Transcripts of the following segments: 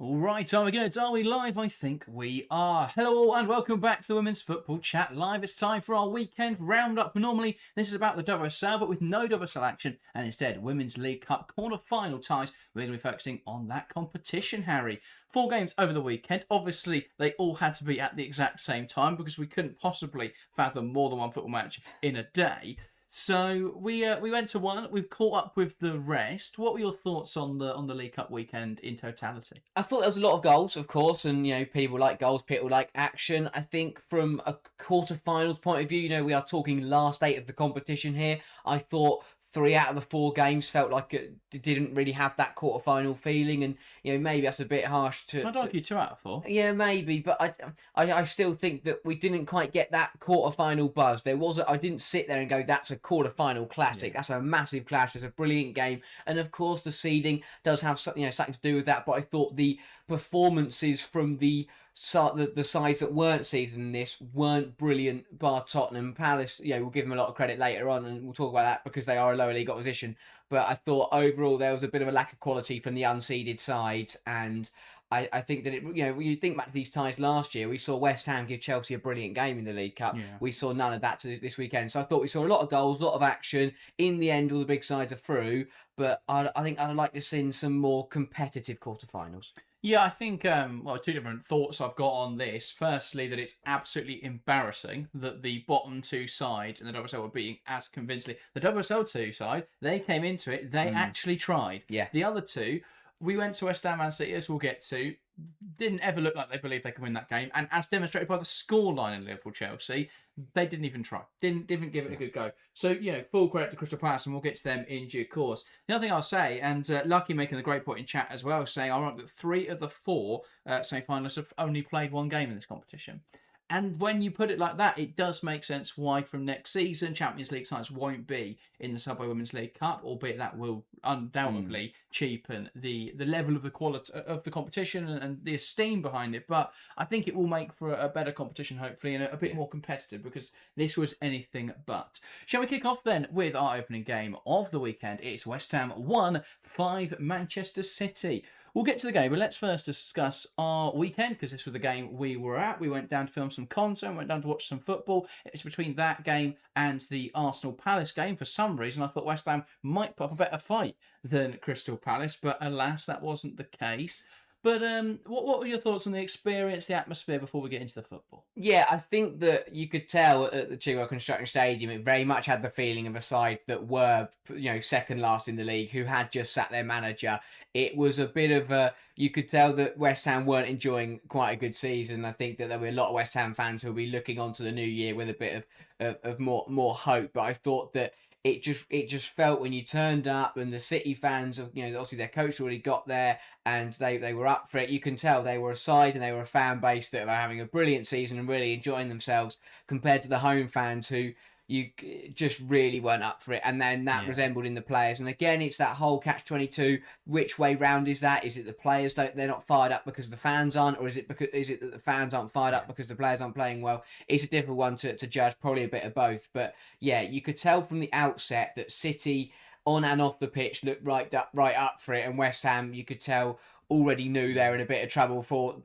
All right, are we good? Are we live? I think we are. Hello all and welcome back to the Women's Football Chat Live. It's time for our weekend roundup. Normally this is about the WSL, but with no WSL action and instead Women's League Cup quarter-final ties. We're going to be focusing on that competition, Harry. 4 games over the weekend. Obviously, they all had to be at the exact same time because we couldn't possibly fathom more than one football match in a day. So we went to one. We've caught up with the rest. What were your thoughts on the League Cup weekend in totality? I thought there was a lot of goals, of course, and people like goals, people like action. I think from a quarter-finals point of view, we are talking last 8 of the competition here. I thought 3 out of the 4 games felt like it didn't really have that quarter-final feeling, and maybe that's a bit harsh to. I'd argue 2 out of 4. Yeah, maybe, but I still think that we didn't quite get that quarter-final buzz. I didn't sit there and go, that's a quarter-final classic. Yeah. That's a massive clash. It's a brilliant game, and of course the seeding does have something to do with that. But I thought the performances from the sides that weren't seeded in this weren't brilliant, bar Tottenham. Palace, we'll give them a lot of credit later on, and we'll talk about that because they are a lower league opposition. But I thought overall there was a bit of a lack of quality from the unseeded sides, and I think that when you think back to these ties last year, we saw West Ham give Chelsea a brilliant game in the League Cup. Yeah. We saw none of that this weekend. So I thought we saw a lot of goals, a lot of action. In the end, all the big sides are through, but I think I'd like to see some more competitive quarterfinals. Yeah, I think, 2 different thoughts I've got on this. Firstly, that it's absolutely embarrassing that the bottom 2 sides in the WSL were beating as convincingly. The WSL 2 side, they came into it, they actually tried. Yeah. The other 2, we went to West Ham and City, as we'll get to, didn't ever look like they believed they could win that game. And as demonstrated by the scoreline in Liverpool-Chelsea, they didn't even try. Didn't give it a good go. So, full credit to Crystal Palace, and we'll get to them in due course. The other thing I'll say, and Lucky making a great point in chat as well, saying I that 3 of the 4 semi-finalists have only played 1 game in this competition. And when you put it like that, it does make sense why from next season Champions League sides won't be in the Subway Women's League Cup, albeit that will undoubtedly cheapen the level of the quality of the competition and the esteem behind it. But I think it will make for a better competition, hopefully, and a bit more competitive, because this was anything but. Shall we kick off then with our opening game of the weekend? It's West Ham 1-5 Manchester City. We'll get to the game, but let's first discuss our weekend, because this was the game we were at. We went down to film some content, went down to watch some football. It's between that game and the Arsenal Palace game. For some reason, I thought West Ham might put up a better fight than Crystal Palace, but alas, that wasn't the case. But what were your thoughts on the experience, the atmosphere, before we get into the football? Yeah, I think that you could tell at the Chigwell Construction Stadium, it very much had the feeling of a side that were, second last in the league, who had just sacked their manager. It was a bit of a... You could tell that West Ham weren't enjoying quite a good season. I think that there were a lot of West Ham fans who will be looking onto the new year with a bit of more hope. But I thought that it just felt when you turned up, and the City fans, obviously their coach already got there and they were up for it. You can tell they were a side and they were a fan base that were having a brilliant season and really enjoying themselves, compared to the home fans who you just really weren't up for it. And then that resembled in the players. And again, it's that whole catch-22. Which way round is that? Is it the players they're not fired up because the fans aren't, or is it that the fans aren't fired up because the players aren't playing well? It's a difficult one to judge, probably a bit of both. But yeah, you could tell from the outset that City on and off the pitch looked right up for it, and West Ham, you could tell, already knew they were in a bit of trouble before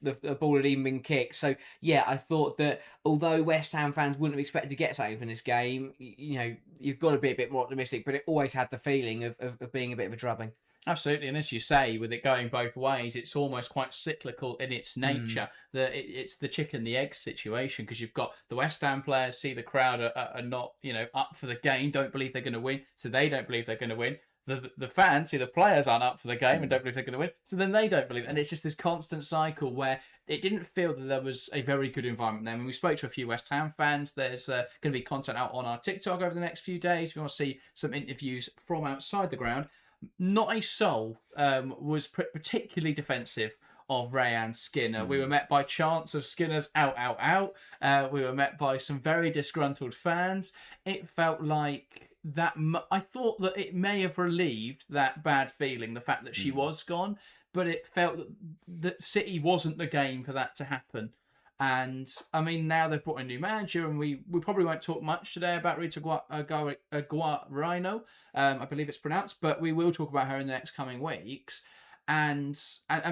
the ball had even been kicked. So yeah, I thought that although West Ham fans wouldn't have expected to get something from this game, you've got to be a bit more optimistic, but it always had the feeling of being a bit of a drubbing. Absolutely, and as you say, with it going both ways, it's almost quite cyclical in its nature. It's the chicken the egg situation, because you've got the West Ham players see the crowd are not up for the game, don't believe they're going to win, so they don't believe they're going to win. The fans see the players aren't up for the game and don't believe they're going to win, so then they don't believe. And it's just this constant cycle where it didn't feel that there was a very good environment there. When we spoke to a few West Ham fans, there's going to be content out on our TikTok over the next few days. If you want to see some interviews from outside the ground, not a soul was particularly defensive of Rayanne Skinner. We were met by chants of Skinner's out. We were met by some very disgruntled fans. It felt like that I thought that it may have relieved that bad feeling, the fact that she was gone, but it felt that City wasn't the game for that to happen. And I mean, now they've brought a new manager, and we probably won't talk much today about Rita Guarino, I believe it's pronounced, but we will talk about her in the next coming weeks. and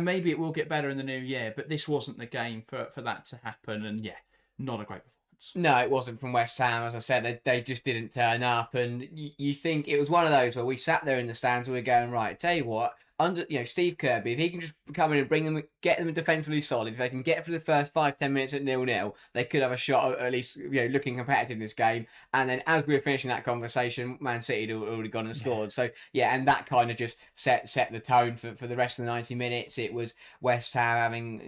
maybe it will get better in the new year. But this wasn't the game for that to happen, and yeah, not a great performance. No, it wasn't from West Ham. As I said, they just didn't turn up, and you think it was one of those where we sat there in the stands and we were going, right, tell you what, under Steve Kirby, if he can just come in and bring them, get them defensively solid, if they can get through the first 5-10 minutes at 0-0, they could have a shot at least looking competitive in this game. And then as we were finishing that conversation, Man City had already gone and scored. So yeah, and that kind of just set the tone for the rest of the 90 minutes. It was West Ham having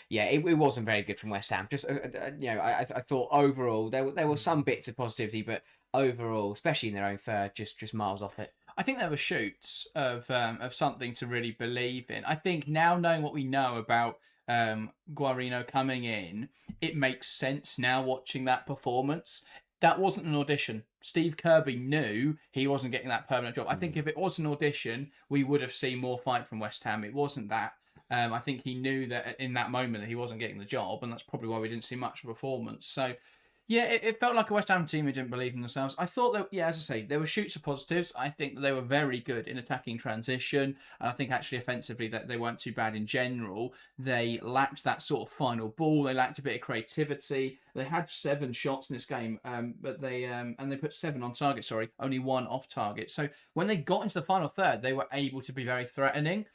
it wasn't very good from West Ham. Just I thought overall there were some bits of positivity, but overall, especially in their own third, just miles off it. I think there were shoots of something to really believe in. I think now, knowing what we know about Guarino coming in, it makes sense now watching that performance. That wasn't an audition. Steve Kirby knew he wasn't getting that permanent job. I think if it was an audition, we would have seen more fight from West Ham. It wasn't that. I think he knew that in that moment that he wasn't getting the job, and that's probably why we didn't see much performance. So yeah, it felt like a West Ham team who didn't believe in themselves. I thought that, as I say, there were shoots of positives. I think that they were very good in attacking transition. And I think actually offensively that they weren't too bad in general. They lacked that sort of final ball. They lacked a bit of creativity. They had 7 shots in this game, but they put 7 on target, only 1 off target. So when they got into the final third, they were able to be very threatening.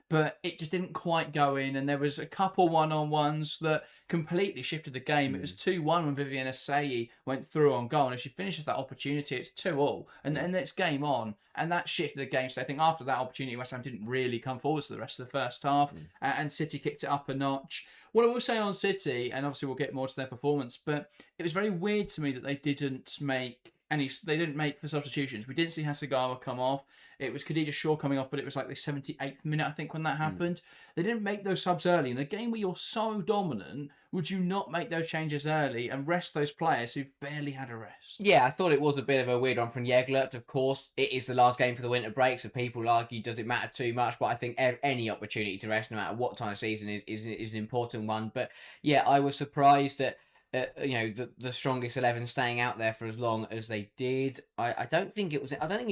But it just didn't quite go in, and there was a couple one-on-ones that completely shifted the game. It was 2-1 when Vivian Asseyi went through on goal, and if she finishes that opportunity, it's 2-2, and it's game on, and that shifted the game. So I think after that opportunity, West Ham didn't really come forward to the rest of the first half, and City kicked it up a notch. What I will say on City, and obviously we'll get more to their performance, but it was very weird to me that they didn't make the substitutions. We didn't see Hasegawa come off. It was Khadija Shaw coming off, but it was like the 78th minute, I think, when that happened. They didn't make those subs early. In a game where you're so dominant, would you not make those changes early and rest those players who've barely had a rest? Yeah, I thought it was a bit of a weird one from Yeglert. Of course, it is the last game for the winter break, so people argue, does it matter too much? But I think any opportunity to rest, no matter what time of season, is an important one. But yeah, I was surprised that the strongest 11 staying out there for as long as they did. I don't think he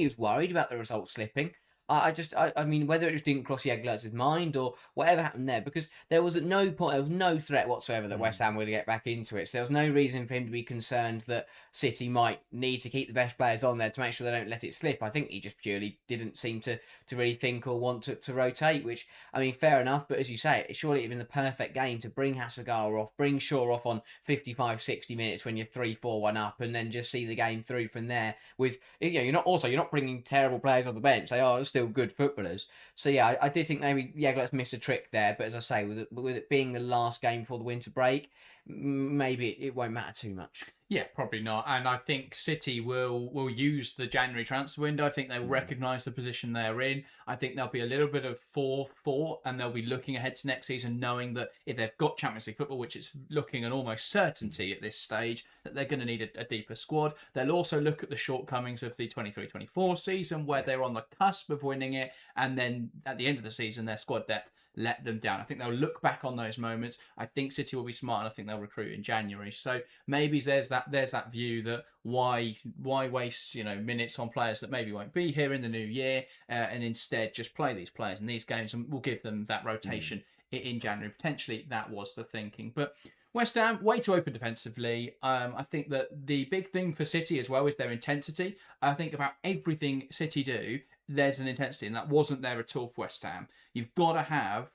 was worried about the result slipping. I mean, whether it just didn't cross Jeglert's mind or whatever happened there, because there was at no point, there was no threat whatsoever that West Ham were to get back into it. So there was no reason for him to be concerned that City might need to keep the best players on there to make sure they don't let it slip. I think he just purely didn't seem to really think or want to rotate, which, I mean, fair enough. But as you say, surely it would have been the perfect game to bring Hasegawa off, bring Shaw off on 55, 60 minutes when you're 3-4-1 up, and then just see the game through from there. With, you're not bringing terrible players on the bench. They are still good footballers. So yeah, I did think maybe Jeglert's missed a trick there, but as I say, with it being the last game before the winter break, maybe it won't matter too much. Yeah, probably not. And I think City will use the January transfer window. I think they'll recognise the position they're in. I think there'll be a little bit of forethought, and they'll be looking ahead to next season, knowing that if they've got Champions League football, which is looking an almost certainty at this stage, that they're going to need a deeper squad. They'll also look at the shortcomings of the 23-24 season, where they're on the cusp of winning it, and then at the end of the season, their squad depth let them down. I think they'll look back on those moments. I think City will be smart, and I think they'll recruit in January. So maybe there's that view that why waste minutes on players that maybe won't be here in the new year, and instead just play these players in these games, and we'll give them that rotation in January. Potentially that was the thinking, but West Ham way too open defensively. I think that the big thing for City as well is their intensity. I think about everything City do, there's an intensity, and that wasn't there at all for West Ham. You've got to have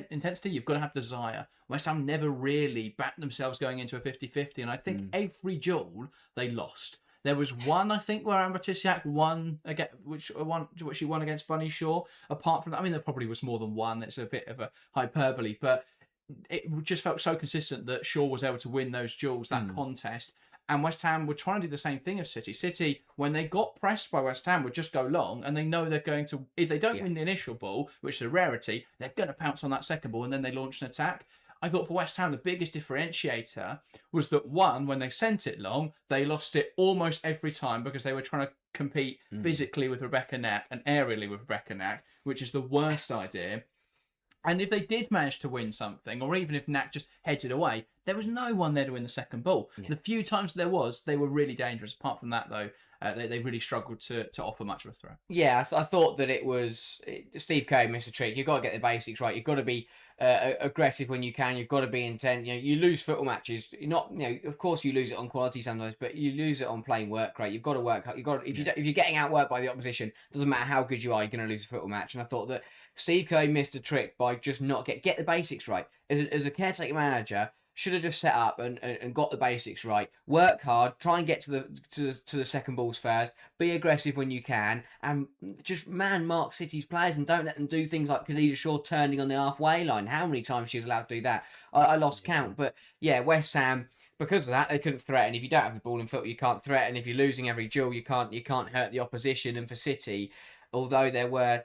intensity, you've got to have desire. West Ham never really backed themselves going into a 50-50, and I think every duel they lost. There was one, I think, where Amber Tisiak won again, which she won against Bunny Shaw. Apart from that, I mean, there probably was more than one. It's a bit of a hyperbole, but it just felt so consistent that Shaw was able to win those duels, that contest. And West Ham were trying to do the same thing as City. City, when they got pressed by West Ham, would just go long, and they know they're going to, if they don't win the initial ball, which is a rarity, they're going to pounce on that second ball, and then they launch an attack. I thought for West Ham, the biggest differentiator was that, one, when they sent it long, they lost it almost every time because they were trying to compete physically with Rebecca Knapp and aerially with Rebecca Knapp, which is the worst idea. And if they did manage to win something, or even if Knack just heads it away, there was no one there to win the second ball. Yeah. The few times there was, they were really dangerous. Apart from that, though, they really struggled to offer much of a threat. Yeah, I thought that Steve Kerr missed a trick. You've got to get the basics right. You've got to be aggressive when you can. You've got to be intense. You lose football matches. You're not, of course you lose it on quality sometimes, but you lose it on plain work rate. You've got to work hard. If you're getting outworked by the opposition, doesn't matter how good you are, you're going to lose a football match. And I thought that Steve Kerr missed a trick by just not get the basics right. As a caretaker manager, should have just set up and got the basics right. Work hard, try and get to the second balls first. Be aggressive when you can, and just mark City's players and don't let them do things like Khadija Shaw turning on the halfway line. How many times she was allowed to do that? I lost count. But yeah, West Ham, because of that, they couldn't threaten. If you don't have the ball in foot, you can't threaten. If you're losing every duel, you can't hurt the opposition. And for City, although there were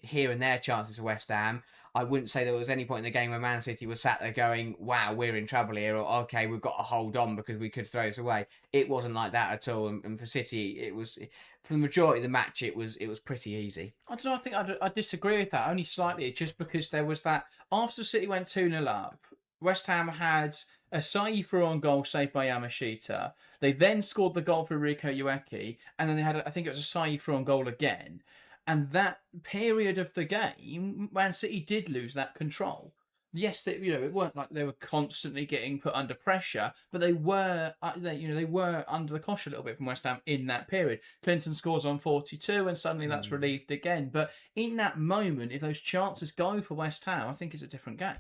here and there chances of West Ham, I wouldn't say there was any point in the game where Man City was sat there going, wow, we're in trouble here, or okay, we've got to hold on because we could throw this away. It wasn't like that at all. And for City, it was, for the majority of the match, it was pretty easy. I don't know, I think I disagree with that, only slightly, just because there was that, after City went 2-0 up, West Ham had a Saï through on goal saved by Yamashita. They then scored the goal for Rico Ueki, and then they had, I think it was a Saï through on goal again. And that period of the game, Man City did lose that control. Yes, it weren't like they were constantly getting put under pressure, but they were under the cosh a little bit from West Ham in that period. Clinton scores on 42, and suddenly that's relieved again. But in that moment, if those chances go for West Ham, I think it's a different game.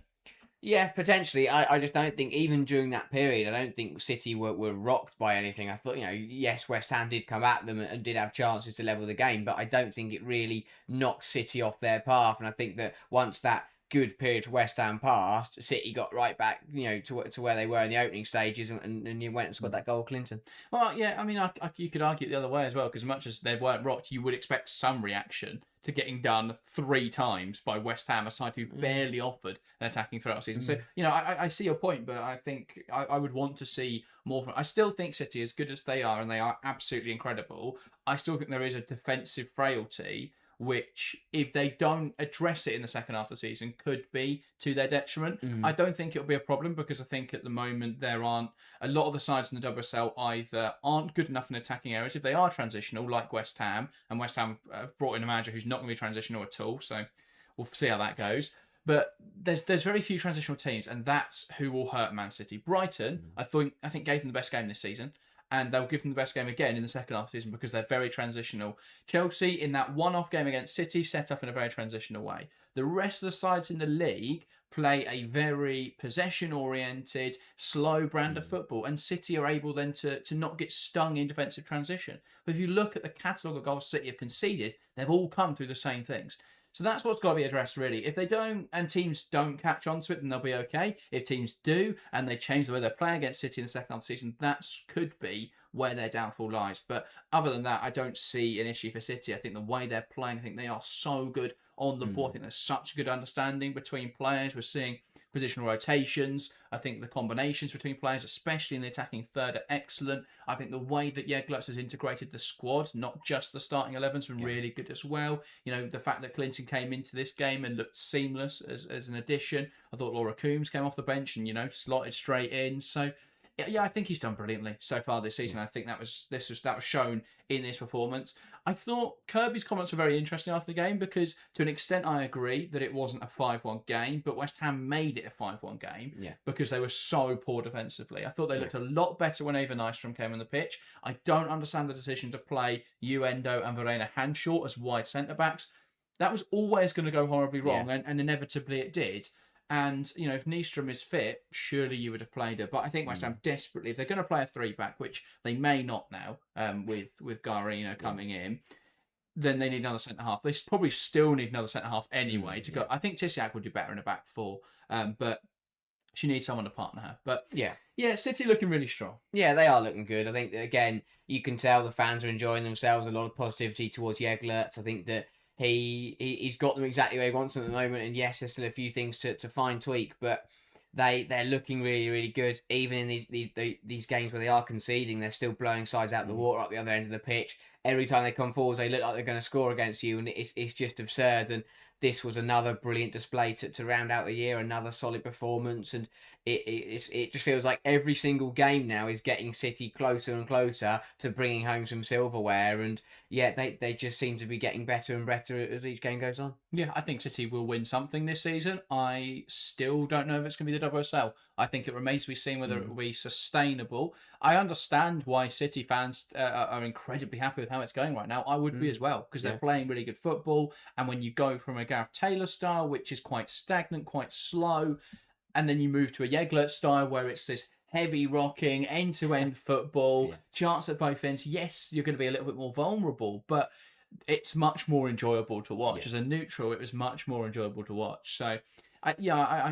Yeah, potentially. I just don't think, even during that period, I don't think City were rocked by anything. I thought, yes, West Ham did come at them and did have chances to level the game, but I don't think it really knocked City off their path. And I think that once that good period for West Ham passed, City got right back, to where they were in the opening stages, and you went and scored that goal, Clinton. Well, yeah, I mean, you could argue it the other way as well, because as much as they weren't rocked, you would expect some reaction to getting done 3 times by West Ham, a side who barely offered an attacking throughout the season. So, I see your point, but I think I would want to see more from. I still think City, as good as they are, and they are absolutely incredible, I still think there is a defensive frailty, which, if they don't address it in the second half of the season, could be to their detriment. I don't think it'll be a problem, because I think at the moment there aren't a lot of the sides in the WSL either aren't good enough in attacking areas. If they are transitional, like West Ham, and West Ham have brought in a manager who's not going to be transitional at all, so we'll see how that goes. But there's very few transitional teams, and that's who will hurt Man City. Brighton, I think gave them the best game this season, and they'll give them the best game again in the second half of the season, because they're very transitional. Chelsea, in that one-off game against City, set up in a very transitional way. The rest of the sides in the league play a very possession-oriented, slow brand of football, and City are able then to not get stung in defensive transition. But if you look at the catalogue of goals City have conceded, they've all come through the same things. So that's what's got to be addressed, really. If they don't, and teams don't catch on to it, then they'll be okay. If teams do, and they change the way they're playing against City in the second half of the season, that could be where their downfall lies. But other than that, I don't see an issue for City. I think the way they're playing, I think they are so good on the ball. I think there's such a good understanding between players. We're seeing positional rotations. I think the combinations between players, especially in the attacking third, are excellent. I think the way that Jegglers has integrated the squad, not just the starting 11's, has been really good as well. The fact that Clinton came into this game and looked seamless as an addition. I thought Laura Coombs came off the bench and, slotted straight in. So, yeah, I think he's done brilliantly so far this season. I think that was shown in this performance. I thought Kirby's comments were very interesting after the game, because to an extent I agree that it wasn't a 5-1 game, but West Ham made it a 5-1 game because they were so poor defensively. I thought they looked a lot better when Ava Nystrom came on the pitch. I don't understand the decision to play Uendo and Verena Hanshaw as wide centre-backs. That was always going to go horribly wrong, and inevitably it did. And, if Nystrom is fit, surely you would have played her. But I think West Ham desperately, if they're going to play a 3-back, which they may not now, with Garino coming in, then they need another centre-half. They probably still need another centre-half anyway to go. I think Tissiak would do better in a back 4, but she needs someone to partner her. But yeah, City looking really strong. Yeah, they are looking good. I think that, again, you can tell the fans are enjoying themselves. A lot of positivity towards Jegglers. I think that he's got them exactly where he wants them at the moment, and yes, there's still a few things to fine tweak, but they're looking really, really good. Even in these games where they are conceding, they're still blowing sides out the water up the other end of the pitch. Every time they come forward, they look like they're going to score against you, and it's just absurd. And this was another brilliant display to round out the year, another solid performance, and it just feels like every single game now is getting City closer and closer to bringing home some silverware, and yeah, they just seem to be getting better and better as each game goes on. Yeah, I think City will win something this season. I still don't know if it's going to be the WSL. I think it remains to be seen whether it will be sustainable. I understand why City fans are incredibly happy with how it's going right now. I would be as well, because they're playing really good football. And when you go from a Gareth Taylor style, which is quite stagnant, quite slow, and then you move to a Yeglet style where it's this heavy rocking, end-to-end football, chance at both ends. Yes, you're going to be a little bit more vulnerable, but it's much more enjoyable to watch. As a neutral, it was much more enjoyable to watch. So, I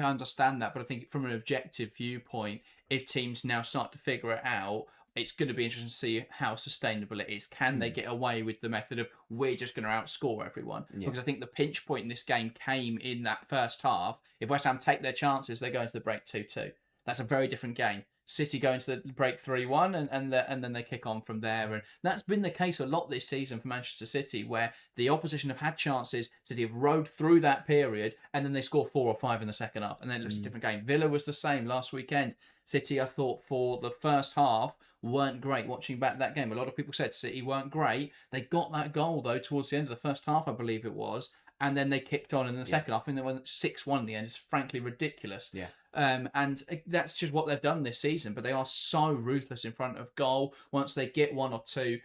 understand that, but I think from an objective viewpoint, if teams now start to figure it out, it's going to be interesting to see how sustainable it is. Can they get away with the method of we're just going to outscore everyone? Because I think the pinch point in this game came in that first half. If West Ham take their chances, they go into the break 2-2. That's a very different game. City go into the break 3-1 and then they kick on from there. And that's been the case a lot this season for Manchester City, where the opposition have had chances, City have rode through that period, and then they score 4 or 5 in the second half. And then it looks a different game. Villa was the same last weekend. City, I thought, for the first half, weren't great. Watching back that game, a lot of people said City weren't great. They got that goal, though, towards the end of the first half, I believe it was. And then they kicked on in the second half, and they went 6-1 in the end. It's frankly ridiculous. And that's just what they've done this season. But they are so ruthless in front of goal. Once they get 1 or 2,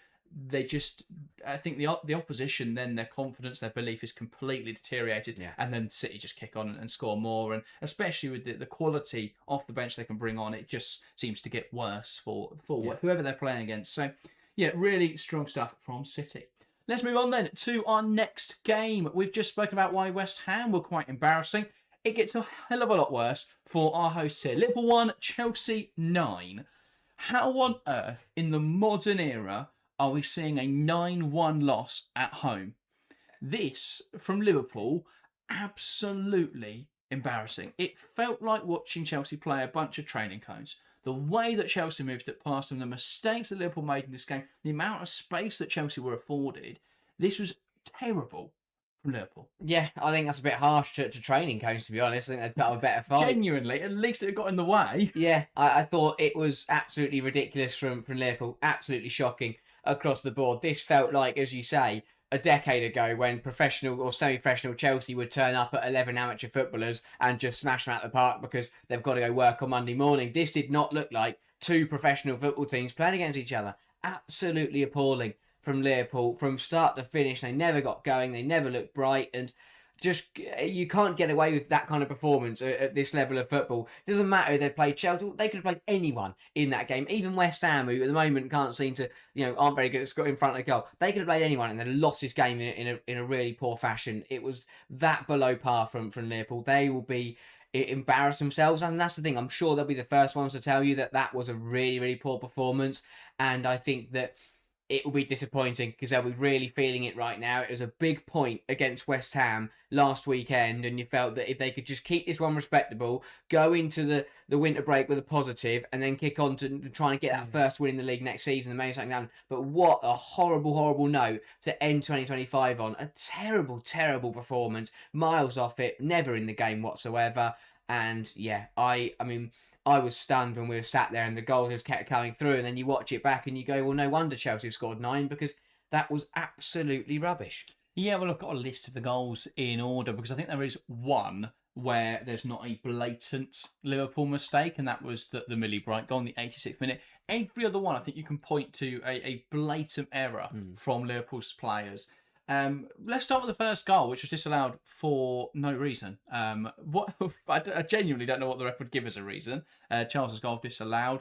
they just... I think the opposition, then their confidence, their belief is completely deteriorated. And then City just kick on and score more. And especially with the quality off the bench they can bring on, it just seems to get worse for whoever they're playing against. So, yeah, really strong stuff from City. Let's move on then to our next game. We've just spoken about why West Ham were quite embarrassing. It gets a hell of a lot worse for our hosts here. Liverpool 1, Chelsea 9. How on earth, in the modern era, are we seeing a 9-1 loss at home? This, from Liverpool, absolutely embarrassing. It felt like watching Chelsea play a bunch of training cones. The way that Chelsea moved it past them, the mistakes that Liverpool made in this game, the amount of space that Chelsea were afforded, this was terrible from Liverpool. Yeah, I think that's a bit harsh to training cones, to be honest. I think they'd put up a better fight. Genuinely, at least it got in the way. Yeah, I thought it was absolutely ridiculous from Liverpool. Absolutely shocking across the board. This felt like, as you say, a decade ago when professional or semi-professional Chelsea would turn up at 11 amateur footballers and just smash them out the park because they've got to go work on Monday morning. This did not look like 2 professional football teams playing against each other. Absolutely appalling from Liverpool. From start to finish, they never got going. They never looked bright, and just you can't get away with that kind of performance at this level of football. It doesn't matter if they played Chelsea; they could have played anyone in that game. Even West Ham, who at the moment can't seem to, aren't very good at scoring in front of the goal. They could have played anyone, and they lost this game in a really poor fashion. It was that below par from Liverpool. They will be embarrass themselves, and that's the thing. I'm sure they'll be the first ones to tell you that was a really, really poor performance, and I think that it will be disappointing because they'll be really feeling it right now. It was a big point against West Ham last weekend, and you felt that if they could just keep this one respectable, go into the winter break with a positive, and then kick on to try and get that first win in the league next season and maybe something down. But what a horrible, horrible note to end 2025 on. A terrible, terrible performance. Miles off it, never in the game whatsoever. And yeah, I mean, I was stunned when we were sat there and the goals just kept coming through, and then you watch it back and you go, well, no wonder Chelsea scored 9, because that was absolutely rubbish. Yeah, well, I've got a list of the goals in order because I think there is one where there's not a blatant Liverpool mistake, and that was the Millie Bright goal in the 86th minute. Every other one, I think you can point to a blatant error from Liverpool's players. Let's start with the first goal, which was disallowed for no reason. I genuinely don't know what the ref would give as a reason. Charles's goal disallowed.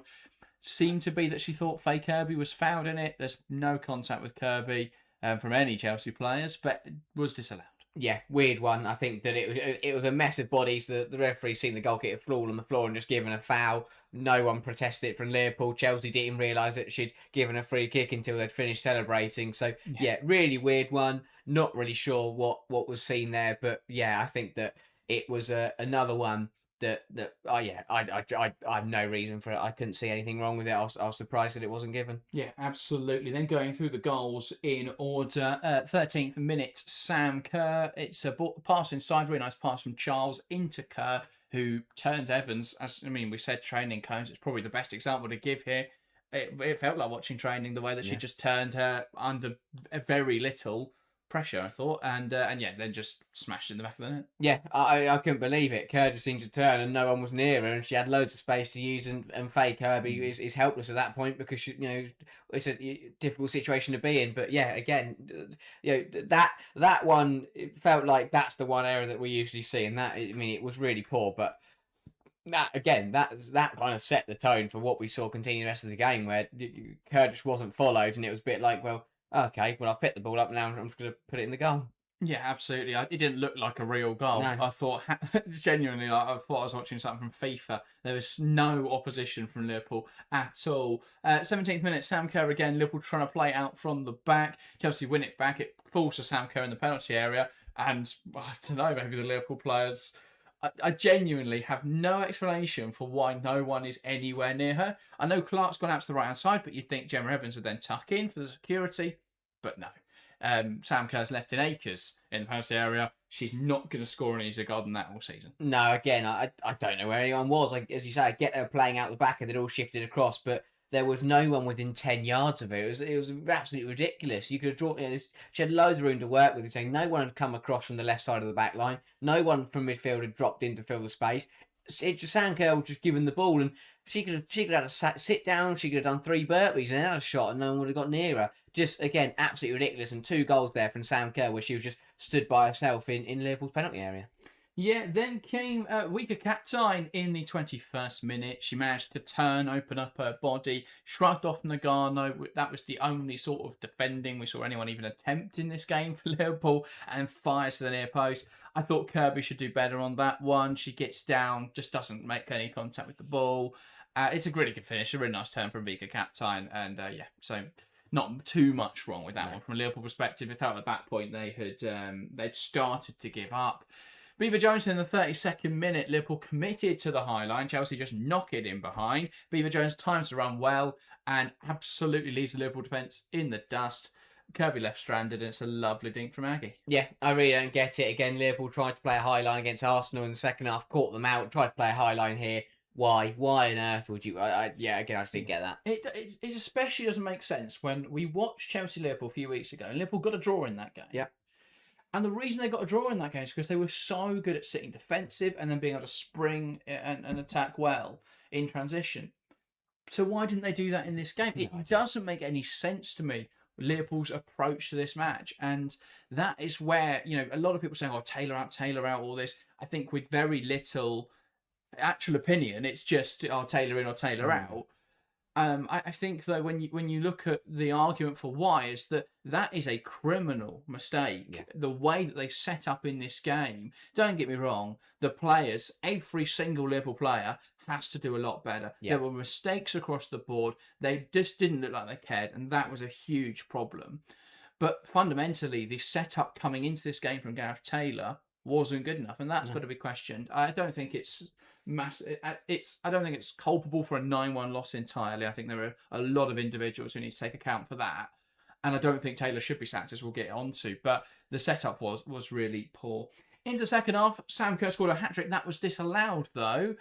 Seemed to be that she thought Faye Kirby was fouled in it. There's no contact with Kirby from any Chelsea players, but it was disallowed. Yeah, weird one. I think that it was a mess of bodies. The referee seen the goalkeeper fall on the floor and just given a foul. No one protested it from Liverpool. Chelsea didn't realise that she'd given a free kick until they'd finished celebrating. So yeah, really weird one. Not really sure what was seen there, but yeah, I think that it was another one I have no reason for it. I couldn't see anything wrong with it. I was surprised that it wasn't given. Yeah, absolutely. Then going through the goals in order, 13th minute, Sam Kerr. It's a pass inside, really nice pass from Charles into Kerr, who turns Evans. We said training cones. It's probably the best example to give here. It felt like watching training, the way that she just turned her under very little pressure, I thought, and then just smashed in the back of the net. Yeah, I couldn't believe it. Kerr just seemed to turn and no one was near her, and she had loads of space to use, and Faye Kirby is helpless at that point because it's a difficult situation to be in. But yeah, again, that one, it felt like that's the one error that we usually see, and it was really poor, but. That kind of set the tone for what we saw continue the rest of the game, where Kerr just wasn't followed, and it was a bit like, well, okay, I've picked the ball up now, I'm just going to put it in the goal. Yeah, absolutely. It didn't look like a real goal. No. I thought, genuinely, I thought I was watching something from FIFA. There was no opposition from Liverpool at all. 17th minute, Sam Kerr again. Liverpool trying to play out from the back. Chelsea win it back. It falls to Sam Kerr in the penalty area. And I don't know, maybe the Liverpool players... I genuinely have no explanation for why no one is anywhere near her. I know Clark's gone out to the right-hand side, but you'd think Gemma Evans would then tuck in for the security. But no. Sam Kerr's left in acres in the penalty area. She's not going to score an easier goal than that all season. No, again, I don't know where anyone was. As you say, I get her playing out the back and it all shifted across, but there was no one within 10 yards of it. It was absolutely ridiculous. You could have drawn. She had loads of room to work with. Saying no one had come across from the left side of the back line. No one from midfield had dropped in to fill the space. Sam Kerr was just given the ball, and she could have had a sit down. She could have done 3 burpees and had a shot, and no one would have got near her. Just again, absolutely ridiculous. And 2 goals there from Sam Kerr, where she was just stood by herself in Liverpool's penalty area. Yeah, then came Weaker Captain in the 21st minute. She managed to open up her body, shrugged off Nagano. That was the only sort of defending we saw anyone even attempt in this game for Liverpool, and fires to the near post. I thought Kirby should do better on that one. She gets down, just doesn't make any contact with the ball. It's a really good finish, a really nice turn from Weaker Captain, and so not too much wrong with that one from a Liverpool perspective. It felt at that point they'd started to give up. Beaver Jones in the 32nd minute, Liverpool committed to the high line. Chelsea just knock it in behind. Beaver Jones times the run well and absolutely leaves the Liverpool defence in the dust. Kirby left stranded, and it's a lovely dink from Aggie. Yeah, I really don't get it. Again, Liverpool tried to play a high line against Arsenal in the second half, caught them out, tried to play a high line here. Why on earth would you? Again, I just didn't get that. It especially doesn't make sense when we watched Chelsea-Liverpool a few weeks ago, and Liverpool got a draw in that game. Yeah. And the reason they got a draw in that game is because they were so good at sitting defensive and then being able to spring and attack well in transition. So why didn't they do that in this game? It doesn't make any sense to me, Liverpool's approach to this match. And that is where, a lot of people say, Taylor out, all this. I think with very little actual opinion, it's just, Taylor in or Taylor out. I think, though, when you look at the argument for why, is that is a criminal mistake. Yeah. The way that they set up in this game, don't get me wrong, the players, every single Liverpool player has to do a lot better. Yeah. There were mistakes across the board. They just didn't look like they cared, and that was a huge problem. But fundamentally, the setup coming into this game from Gareth Taylor wasn't good enough, and that's got to be questioned. I don't think it's I don't think it's culpable for a 9-1 loss entirely. I think there are a lot of individuals who need to take account for that, and I don't think Taylor should be sacked, as we'll get onto. But the setup was really poor. Into the second half, Sam Kerr scored a hat-trick. That was disallowed, though.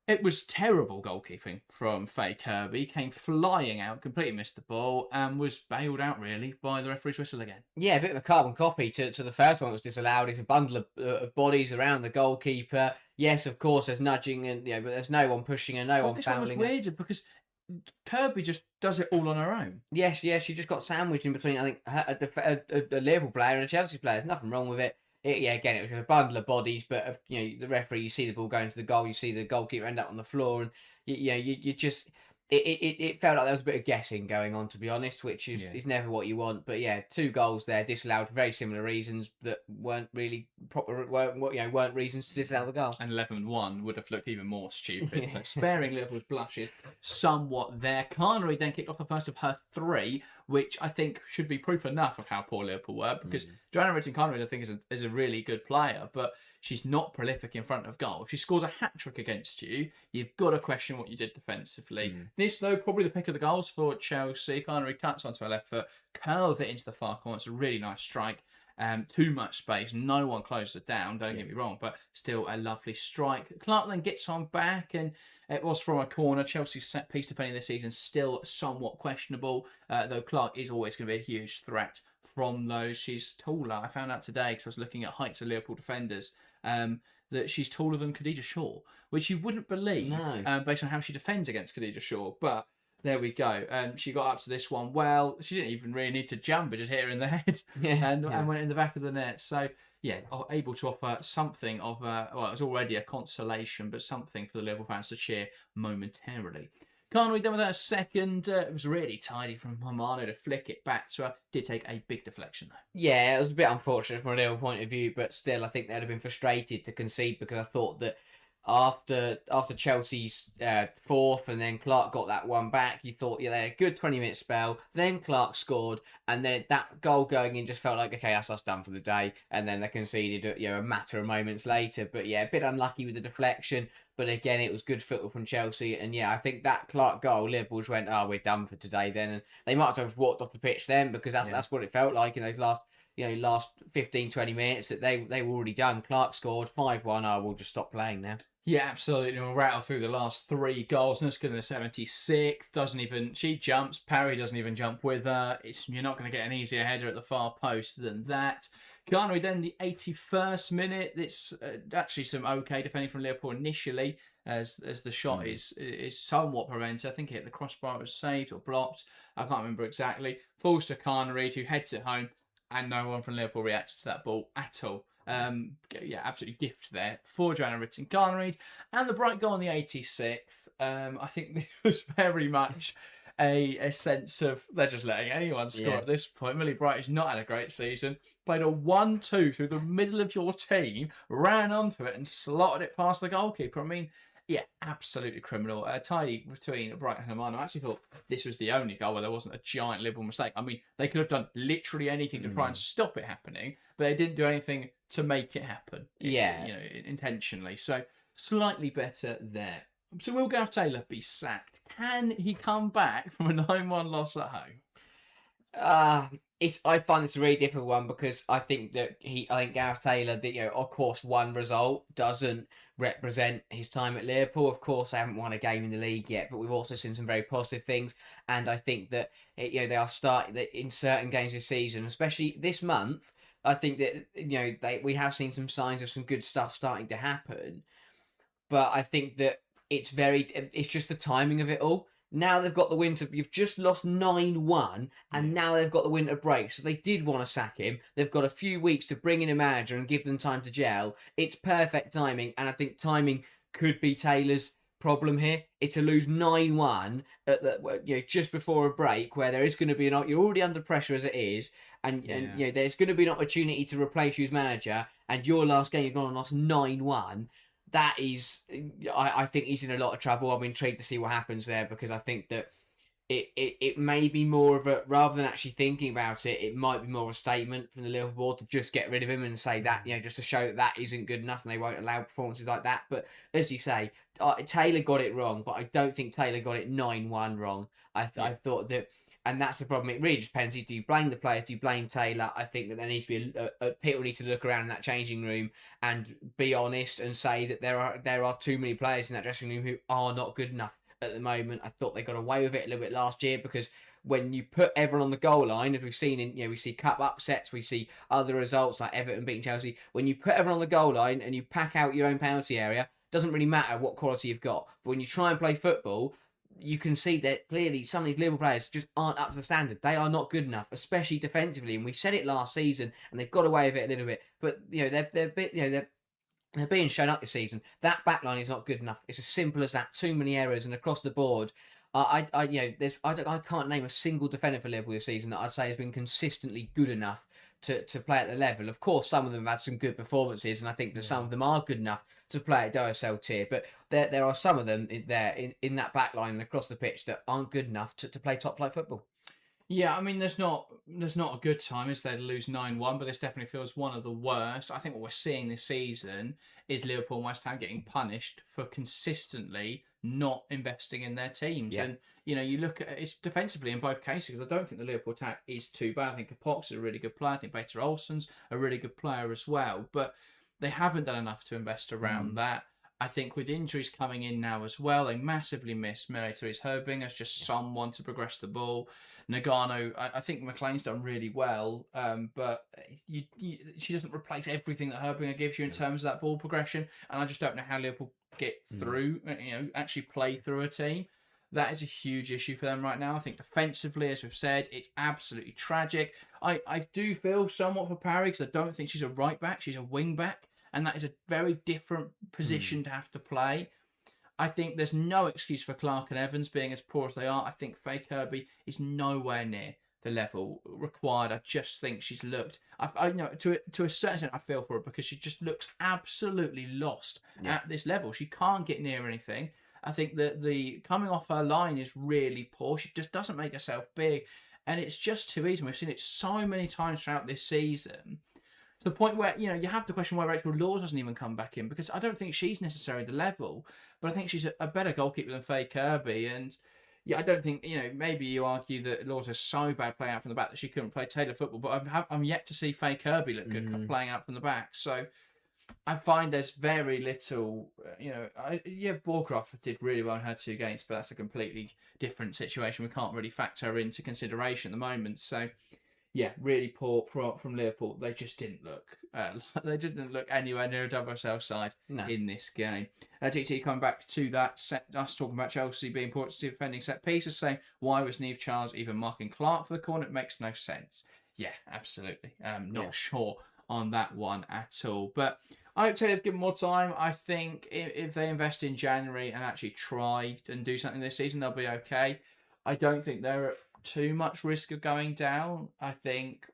It was terrible goalkeeping from Faye Kirby. Came flying out, completely missed the ball, and was bailed out, really, by the referee's whistle again. Yeah, a bit of a carbon copy to the first one that was disallowed. It's a bundle of bodies around the goalkeeper. Yes, of course, there's nudging, and but there's no one pushing her, no one fouling her. This one was weird, because Kirby just does it all on her own. Yes, she just got sandwiched in between, I think, a Liverpool player and a Chelsea player. There's nothing wrong with it. Again, it was a bundle of bodies, but the referee, you see the ball going to the goal, you see the goalkeeper end up on the floor, and you just it felt like there was a bit of guessing going on, to be honest, which is never what you want. But 2 goals there disallowed for very similar reasons that weren't really proper, weren't reasons to disallow the goal. And 11-1 would have looked even more stupid. So sparing Liverpool's blushes somewhat there. Carnery then kicked off the first of her 3, which I think should be proof enough of how poor Liverpool were, because Joanna Richardson Carnery, I think, is a really good player, but she's not prolific in front of goal. If she scores a hat-trick against you, you've got to question what you did defensively. This, though, probably the pick of the goals for Chelsea. Connery cuts onto her left foot, curls it into the far corner. It's a really nice strike. Too much space. No one closes it down, don't get me wrong, but still a lovely strike. Clark then gets on back, and it was from a corner. Chelsea's set piece defending this season still somewhat questionable, though Clark is always going to be a huge threat from those. She's taller. I found out today, because I was looking at heights of Liverpool defenders, that she's taller than Khadija Shaw, which you wouldn't believe based on how she defends against Khadija Shaw, but there we go. She got up to this one well. She didn't even really need to jump. It just hit her in the head and went in the back of the net. So, yeah, able to offer something of well, it was already a consolation, but something for the Liverpool fans to cheer momentarily. Can't we done with her second? It was really tidy from Hamano to flick it back to her. Did take a big deflection, though. Yeah, it was a bit unfortunate from a Liverpool point of view, but still, I think they'd have been frustrated to concede, because I thought that after Chelsea's fourth, and then Clark got that one back, you thought, yeah, they had a good 20-minute spell. Then Clark scored, and then that goal going in just felt like, okay, that's us done for the day. And then they conceded, a matter of moments later. But yeah, a bit unlucky with the deflection. But again, it was good football from Chelsea. And yeah, I think that Clark goal, Liverpool just went, oh, we're done for today then. And they might have walked off the pitch then, because that's what it felt like in those last 15, 20 minutes, that they were already done. Clark scored 5-1. Oh, we'll just stop playing now. Yeah, absolutely. We'll rattle through the last three goals. Nuska in the 76th. She jumps. Parry doesn't even jump with her. You're not going to get an easier header at the far post than that. Canary then the 81st minute. It's actually some okay defending from Liverpool initially, as the shot is somewhat prevented. I think it hit the crossbar, it was saved or blocked. I can't remember exactly. Falls to Carnegie, who heads it home, and no one from Liverpool reacted to that ball at all. Absolutely gift there for Joanna Ritson-Garnered. And the bright goal on the 86th, I think this was very much a sense of they're just letting anyone score at this point. Millie Bright has not had a great season. Played a 1-2 through the middle of your team, ran onto it and slotted it past the goalkeeper. I mean, yeah, absolutely criminal. Tidy between Brighton and Hamano. I actually thought this was the only goal where there wasn't a giant Liverpool mistake. I mean, they could have done literally anything to try and stop it happening, but they didn't do anything to make it happen. Intentionally. So slightly better there. So will Gareth Taylor be sacked? Can he come back from a 9-1 loss at home? I find this a really difficult one, because I think Gareth Taylor, of course, one result doesn't represent his time at Liverpool. Of course, they haven't won a game in the league yet, but we've also seen some very positive things. And I think that they are starting in certain games this season, especially this month. I think that we have seen some signs of some good stuff starting to happen, but I think that it's just the timing of it all. Now they've got the winter. You've just lost 9-1, and now they've got the winter break. So they did want to sack him. They've got a few weeks to bring in a manager and give them time to gel. It's perfect timing, and I think timing could be Taylor's problem here. It's to lose 9-1 at just before a break, where there is going to be you're already under pressure as it is, and there's going to be an opportunity to replace you as manager, and your last game you've gone and lost 9-1. That is, I think he's in a lot of trouble. I'm intrigued to see what happens there, because I think that it may be more of a, rather than actually thinking about it, it might be more of a statement from the Liverpool board to just get rid of him and say that, just to show that isn't good enough and they won't allow performances like that. But as you say, Taylor got it wrong, but I don't think Taylor got it 9-1 wrong. I thought that, and that's the problem. It really just depends. Do you blame the players? Do you blame Taylor? I think that there needs to be people need to look around in that changing room and be honest and say that there are too many players in that dressing room who are not good enough at the moment. I thought they got away with it a little bit last year, because when you put everyone on the goal line, as we've seen in, we see cup upsets, we see other results like Everton beating Chelsea. When you put everyone on the goal line and you pack out your own penalty area, doesn't really matter what quality you've got. But when you try and play football, you can see that clearly some of these Liverpool players just aren't up to the standard. They are not good enough, especially defensively. And we said it last season, and they've got away with it a little bit. But they're being shown up this season. That backline is not good enough. It's as simple as that. Too many errors, and across the board, I can't name a single defender for Liverpool this season that I'd say has been consistently good enough to play at the level. Of course, some of them have had some good performances, and I think that some of them are good enough to play at WSL tier. But there are some of them in that back line and across the pitch that aren't good enough to play top flight football. Yeah, I mean, there's not a good time, is there, to lose 9-1, but this definitely feels one of the worst. I think what we're seeing this season is Liverpool and West Ham getting punished for consistently not investing in their teams. Yeah. And, you look at it's defensively in both cases. I don't think the Liverpool attack is too bad. I think Pox is a really good player. I think Peter Olsen's a really good player as well. But they haven't done enough to invest around that. I think with injuries coming in now as well, they massively miss Mary-Therese Herbing as just someone to progress the ball. Nagano, I think McLean's done really well, but she doesn't replace everything that Herbinger gives you in terms of that ball progression, and I just don't know how Liverpool get through, actually play through a team. That is a huge issue for them right now. I think defensively, as we've said, it's absolutely tragic. I do feel somewhat for Parry because I don't think she's a right back, she's a wing back, and that is a very different position to have to play. I think there's no excuse for Clark and Evans being as poor as they are. I think Faye Kirby is nowhere near the level required. I just think she's looked. To a certain extent, I feel for her because she just looks absolutely lost at this level. She can't get near anything. I think that the coming off her line is really poor. She just doesn't make herself big, and it's just too easy. We've seen it so many times throughout this season. To the point where, you have to question why Rachel Laws doesn't even come back in, because I don't think she's necessarily the level, but I think she's a better goalkeeper than Faye Kirby. And I don't think, maybe you argue that Laws is so bad playing out from the back that she couldn't play Taylor football, but I'm yet to see Faye Kirby look good playing out from the back. So I find there's very little, Borcroft did really well in her 2 games, but that's a completely different situation. We can't really factor her into consideration at the moment. So yeah, really poor from Liverpool. They just didn't look. They didn't look anywhere near a WSL side in this game. GT coming back to that us talking about Chelsea being poor at defending set pieces, saying why was Niamh Charles even marking Clark for the corner? It makes no sense. Yeah, absolutely. Not sure on that one at all. But I hope Taylor's given more time. I think if they invest in January and actually try and do something this season, they'll be okay. I don't think they're at too much risk of going down. I think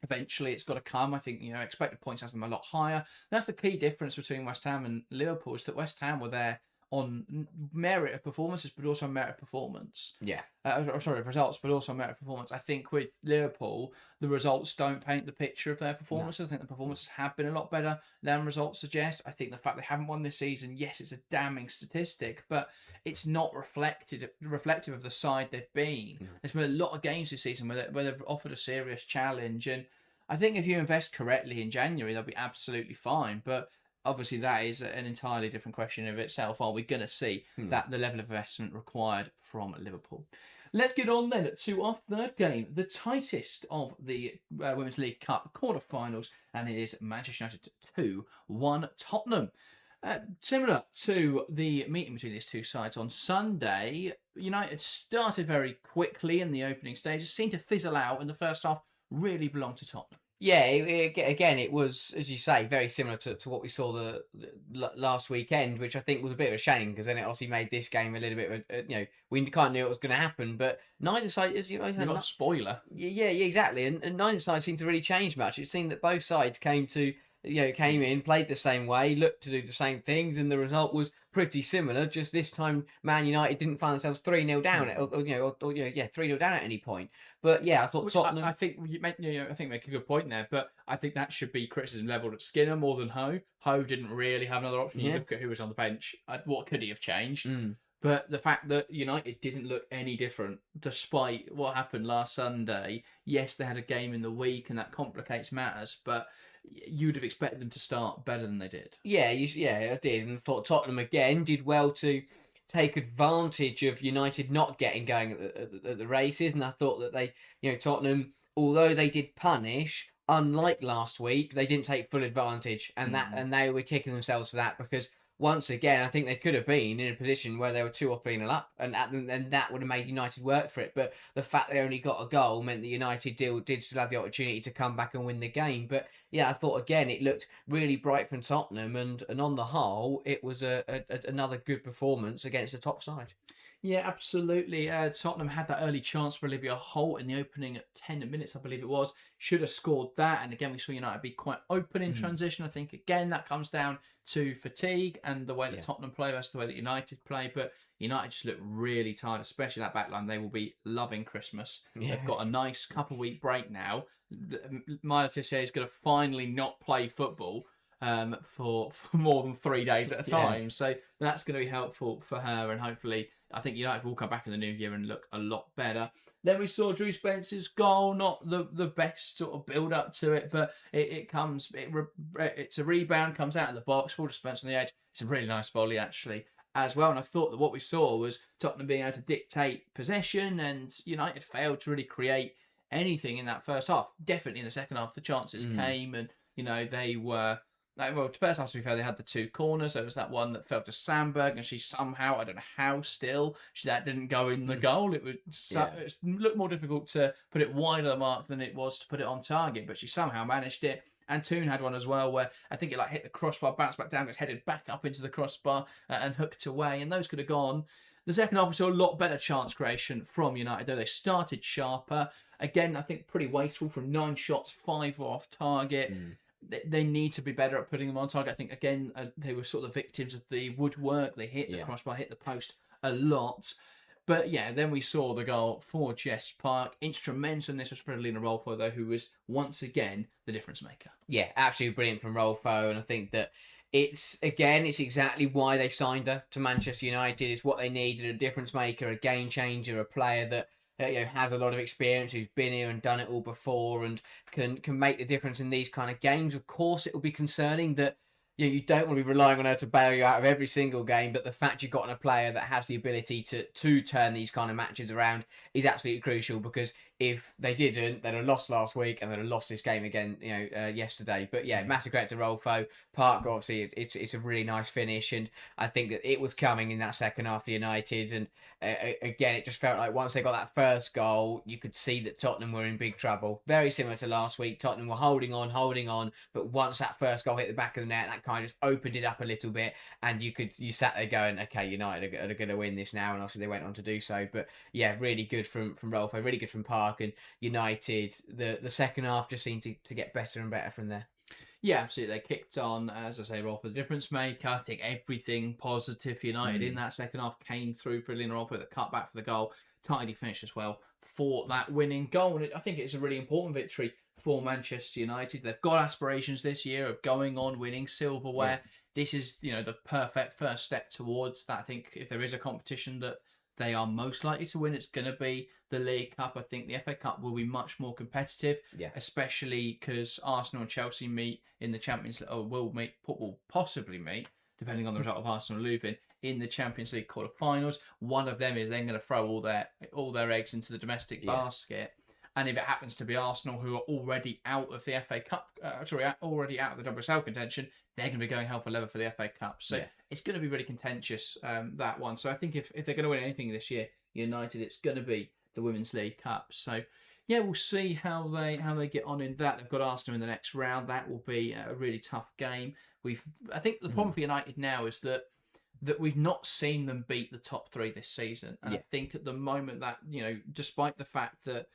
eventually it's got to come. I think, expected points has them a lot higher. That's the key difference between West Ham and Liverpool, is that West Ham were there on merit of performances, but also merit of performance. Yeah. Of results, but also merit of performance. I think with Liverpool, the results don't paint the picture of their performances. No. I think the performances have been a lot better than results suggest. I think the fact they haven't won this season, yes, it's a damning statistic, but it's not reflective of the side they've been. No. There's been a lot of games this season where they've offered a serious challenge, and I think if you invest correctly in January, they'll be absolutely fine. But obviously, that is an entirely different question of itself. Are we going to see that the level of investment required from Liverpool? Let's get on then to our third game, the tightest of the Women's League Cup quarterfinals, and it is Manchester United 2-1 Tottenham. Similar to the meeting between these two sides on Sunday, United started very quickly in the opening stages, seemed to fizzle out in the first half, really belonged to Tottenham. Yeah, again, it was, as you say, very similar to what we saw the last weekend, which I think was a bit of a shame, because then it obviously made this game a little bit of we kind of knew it was going to happen, but neither side, as not a spoiler. Yeah, exactly, and neither side seemed to really change much. It seemed that both sides came in, played the same way, looked to do the same things, and the result was pretty similar. Just this time, Man United didn't find themselves 3-0 down, 3-0 down at any point. But yeah, I thought Tottenham. I think you make a good point there, but I think that should be criticism levelled at Skinner more than Ho. Ho didn't really have another option. You look at who was on the bench. What could he have changed? But the fact that United didn't look any different, despite what happened last Sunday. Yes, they had a game in the week, and that complicates matters, but you would have expected them to start better than they did. Yeah, I did, and thought Tottenham again did well to take advantage of United not getting going at the races, and I thought that they, Tottenham, although they did punish, unlike last week, they didn't take full advantage, and they were kicking themselves for that, because once again, I think they could have been in a position where they were 2 or 3-0 up, and that would have made United work for it. But the fact they only got a goal meant that United did still have the opportunity to come back and win the game. But yeah, I thought again it looked really bright from Tottenham, and on the whole, it was another good performance against the top side. Yeah, absolutely. Tottenham had that early chance for Olivia Holt in the opening 10 minutes, I believe it was. Should have scored that. And again, we saw United be quite open in transition. I think, again, that comes down to fatigue and the way that Tottenham play versus the way that United play. But United just look really tired, especially that back line. They will be loving Christmas. Yeah. They've got a nice couple-week break now. Maya Tissé is going to finally not play football for more than 3 days at a time. So that's going to be helpful for her, and hopefully I think United will come back in the new year and look a lot better. Then we saw Drew Spence's goal, not the best sort of build up to it, but it's a rebound, comes out of the box, full to Spence on the edge. It's a really nice volley actually as well. And I thought that what we saw was Tottenham being able to dictate possession, and United failed to really create anything in that first half. Definitely in the second half, the chances came, and they were. Well, to first half, to be fair, they had the 2 corners. There was that one that fell to Sandberg, and she somehow, I don't know how, that didn't go in the goal. It looked more difficult to put it wide of the mark than it was to put it on target, but she somehow managed it. And Toon had one as well where I think it hit the crossbar, bounced back down, gets headed back up into the crossbar and hooked away, and those could have gone. The second half, we saw a lot better chance creation from United, though they started sharper. Again, I think pretty wasteful from 9 shots, 5 were off target. They need to be better at putting them on target. I think, again, they were sort of the victims of the woodwork. They hit the crossbar, hit the post a lot. But yeah, then we saw the goal for Jess Park. Instrumental in this was Fredolina Rolfo, though, who was once again the difference maker. Yeah, absolutely brilliant from Rolfo. And I think that it's exactly why they signed her to Manchester United. It's what they needed, a difference maker, a game changer, a player that has a lot of experience, who's been here and done it all before, and can make the difference in these kind of games. Of course, it will be concerning that you don't want to be relying on her to bail you out of every single game, but the fact you've got a player that has the ability to turn these kind of matches around is absolutely crucial, because if they didn't, they'd have lost last week and they'd have lost this game again, yesterday. But yeah, massive credit to Rolfo. Park, obviously, it's a really nice finish, and I think that it was coming in that second half for United. And again, it just felt like once they got that first goal, you could see that Tottenham were in big trouble. Very similar to last week, Tottenham were holding on, but once that first goal hit the back of the net, that kind of just opened it up a little bit, and you sat there going, okay, United are going to win this now, and obviously they went on to do so. But yeah, really good from Rolfo, really good from Park. And United, the second half just seemed to get better and better from there. Yeah, absolutely. They kicked on, as I say, Rolfo, the difference maker. I think everything positive for United in that second half came through for Lina Rolfo, the cutback for the goal. Tidy finish as well for that winning goal. And I think it's a really important victory for Manchester United. They've got aspirations this year of going on, winning silverware. Yeah. This is, the perfect first step towards that. I think if there is a competition that they are most likely to win, it's going to be the League Cup. I think the FA Cup will be much more competitive, especially because Arsenal and Chelsea meet in the Champions League, or will possibly meet, depending on the result of Arsenal losing, in the Champions League quarterfinals. One of them is then going to throw all their eggs into the domestic basket. And if it happens to be Arsenal, who are already out of the FA Cup, already out of the WSL contention, they're going to be going hell for leather for the FA Cup. So it's going to be really contentious, that one. So I think if they're going to win anything this year, United, it's going to be the Women's League Cup. So yeah, we'll see how they get on in that. They've got Arsenal in the next round. That will be a really tough game. I think the problem for United now is that we've not seen them beat the top 3 this season. And I think at the moment that, despite the fact that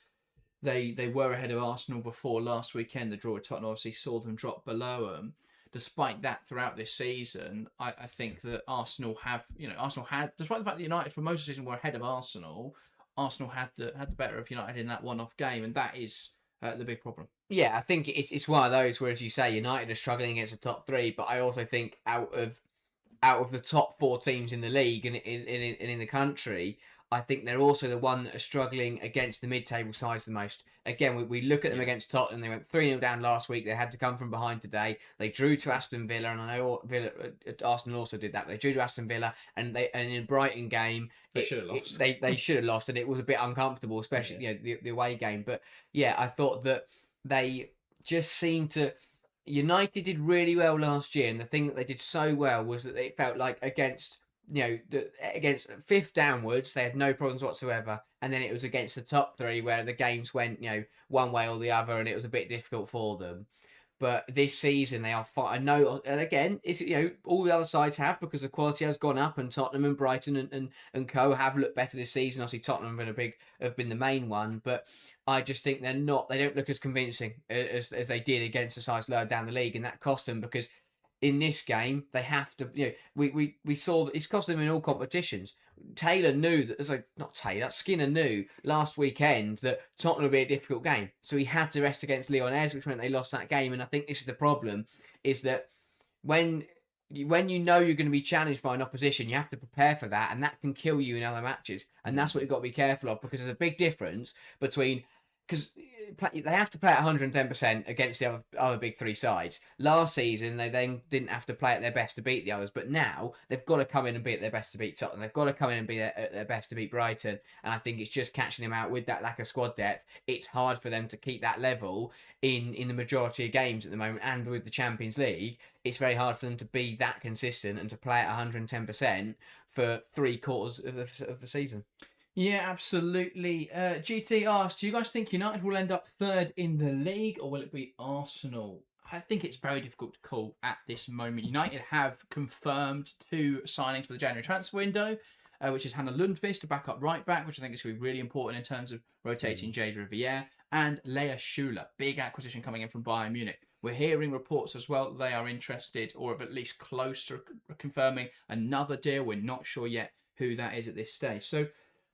they were ahead of Arsenal before last weekend, the draw with Tottenham obviously saw them drop below them. Despite that, throughout this season, I think that Arsenal had, despite the fact that United for most of the season were ahead of Arsenal had the better of United in that one-off game, and that is the big problem. Yeah, I think it's one of those where, as you say, United are struggling against the top 3, but I also think out of the top 4 teams in the league and in the country, I think they're also the one that are struggling against the mid-table sides the most. Again, we look at them against Tottenham. They went 3-0 down last week. They had to come from behind today. They drew to Aston Villa, and I know Arsenal also did that. They drew to Aston Villa, and in Brighton game, they should have lost. They should have lost, and it was a bit uncomfortable, especially the away game. But yeah, I thought that they just seemed to. United did really well last year, and the thing that they did so well was that it felt like against 5th downwards, they had no problems whatsoever. And then it was against the top 3 where the games went, one way or the other, and it was a bit difficult for them. But this season, they are fine. I know, and again, it's, all the other sides have, because the quality has gone up, and Tottenham and Brighton and co have looked better this season. Obviously, Tottenham have been the main one, but I just think they don't look as convincing as they did against the sides lower down the league, and that cost them, because in this game, they have to. We saw that it's cost them in all competitions. Taylor knew that. Skinner knew last weekend that Tottenham would be a difficult game, so he had to rest against Lyonnaise, which meant they lost that game. And I think this is the problem: is that when you know you're going to be challenged by an opposition, you have to prepare for that, and that can kill you in other matches. And that's what you've got to be careful of, because there's a big difference between. Because they have to play at 110% against the other big three sides. Last season, they then didn't have to play at their best to beat the others, but now they've got to come in and be at their best to beat Tottenham. They've got to come in and be at their best to beat Brighton, and I think it's just catching them out with that lack of squad depth. It's hard for them to keep that level in the majority of games at the moment, and with the Champions League, it's very hard for them to be that consistent and to play at 110% for 3/4 of the season. Yeah, absolutely. GT asked, do you guys think United will end up third in the league, or will it be Arsenal? I think it's very difficult to call at this moment. United have confirmed 2 signings for the January transfer window, which is Hannah Lundqvist, a backup right back, which I think is going to be really important in terms of rotating Jada Riviere, and Leah Schuler, big acquisition coming in from Bayern Munich. We're hearing reports as well that they are interested, or at least close to confirming another deal. We're not sure yet who that is at this stage. So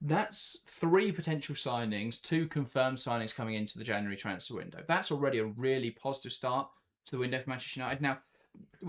that's 3 potential signings, 2 confirmed signings coming into the January transfer window. That's already a really positive start to the window for Manchester United. Now,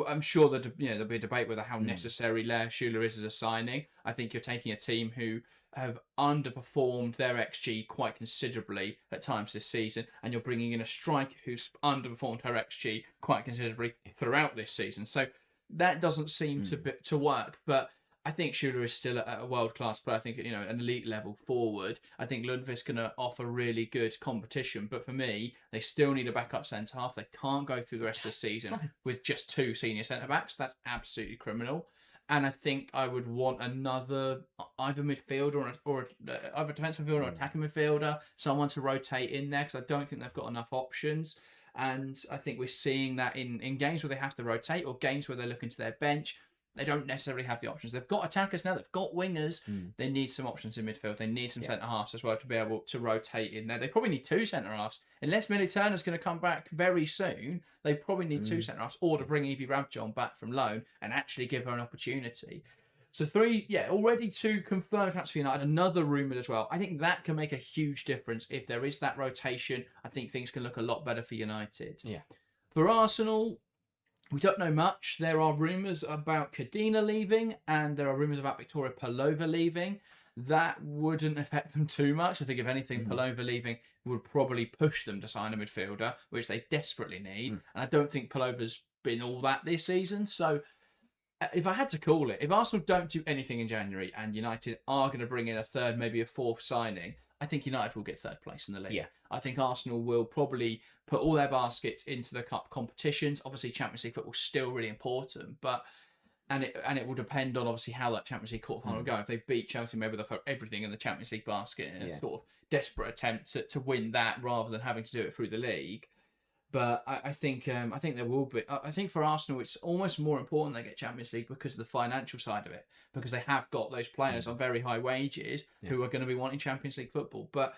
I'm sure that there'll be a debate whether how necessary Leah Schuler is as a signing. I think you're taking a team who have underperformed their XG quite considerably at times this season, and you're bringing in a striker who's underperformed her XG quite considerably throughout this season. So that doesn't seem to work, but I think Schuler is still a world-class player. I think, an elite level forward. I think Lundqvist going to offer really good competition. But for me, they still need a backup centre-half. They can't go through the rest of the season with just 2 senior centre-backs. That's absolutely criminal. And I think I would want another either midfielder or either defensive midfielder or attacking midfielder, someone to rotate in there, because I don't think they've got enough options. And I think we're seeing that in games where they have to rotate, or games where they're looking to their bench. They don't necessarily have the options. They've got attackers now. They've got wingers. They need some options in midfield. They need some centre-halves as well to be able to rotate in there. They probably need 2 centre-halves. Unless Millie Turner's going to come back very soon, they probably need 2 centre-halves, or to bring Evie Rabjon back from loan and actually give her an opportunity. So 3, already 2 confirmed transfer for United. Another rumoured as well. I think that can make a huge difference. If there is that rotation, I think things can look a lot better for United. Yeah. For Arsenal, we don't know much. There are rumours about Kadina leaving, and there are rumours about Victoria Palova leaving. That wouldn't affect them too much. I think, if anything, Palova leaving would probably push them to sign a midfielder, which they desperately need. And I don't think Palova's been all that this season. So if I had to call it, if Arsenal don't do anything in January and United are going to bring in a 3rd, maybe a 4th signing, I think United will get 3rd place in the league. Yeah. I think Arsenal will probably put all their baskets into the cup competitions. Obviously, Champions League football is still really important, but and it will depend on obviously how that Champions League quarterfinal will go. If they beat Chelsea, maybe they'll throw everything in the Champions League basket in a sort of desperate attempt to win that rather than having to do it through the league. But I think there will be. I think for Arsenal, it's almost more important they get Champions League because of the financial side of it, because they have got those players on very high wages who are going to be wanting Champions League football. But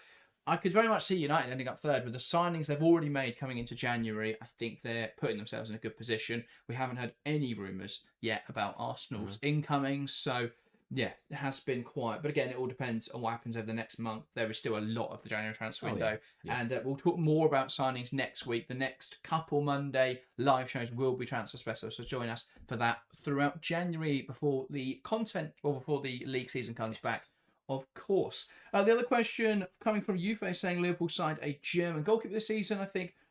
I could very much see United ending up 3rd with the signings they've already made coming into January. I think they're putting themselves in a good position. We haven't had any rumours yet about Arsenal's incomings, so yeah, it has been quiet. But again, it all depends on what happens over the next month. There is still a lot of the January transfer window. And we'll talk more about signings next week. The next couple Monday live shows will be transfer special, so join us for that throughout January before the league season comes back, of course. The other question coming from Yufe saying Liverpool signed a German goalkeeper this season.